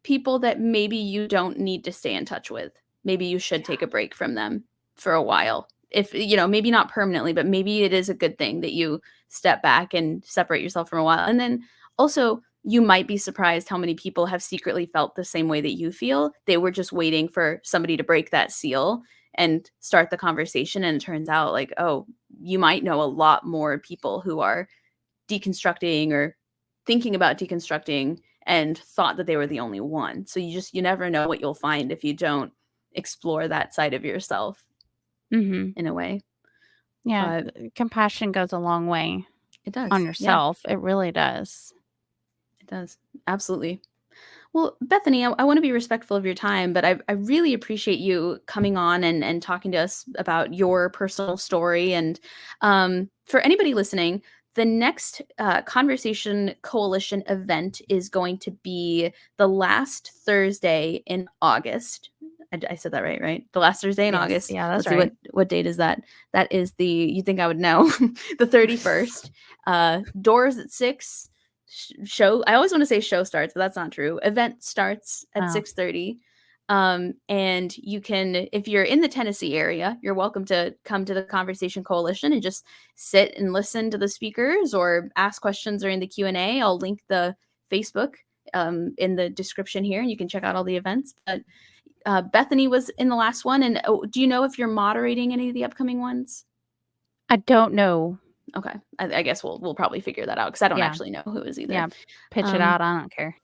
C: people that maybe you don't need to stay in touch with. Maybe you should take a break from them for a while. If, maybe not permanently, but maybe it is a good thing that you step back and separate yourself from a while. And then also, you might be surprised how many people have secretly felt the same way that you feel. They were just waiting for somebody to break that seal and start the conversation. And it turns out, like, oh, you might know a lot more people who are deconstructing or thinking about deconstructing and thought that they were the only one. So you never know what you'll find if you don't explore that side of yourself
A: Mhm.
C: in a way.
A: Yeah,
C: But
A: compassion goes a long way
C: it
A: on
C: does. Yeah,
A: yourself. It really does.
C: it does. Absolutely. Well, Bethany, I want to be respectful of your time, but I really appreciate you coming on and talking to us about your personal story. And for anybody listening, the next Conversation Coalition event is going to be the last Thursday in August. I said that right, right? The last Thursday in
A: Yes.
C: August.
A: Yeah, that's
C: Let's see,
A: right.
C: what date is that? That is you'd think I would know, the 31st. Doors at 6. Show, I always want to say show starts, but that's not true. Event starts at
A: Oh.
C: 6:30. And you can, if you're in the Tennessee area, you're welcome to come to the Conversation Coalition and just sit and listen to the speakers or ask questions during the Q&A. I'll link the Facebook in the description here, and you can check out all the events. But Bethany was in the last one, and do you know if you're moderating any of the upcoming ones?
A: I don't know.
C: Okay, I guess we'll probably figure that out because I don't
A: Yeah.
C: actually know who is either.
A: Yeah. Pitch it
C: Um,
A: out. I don't care.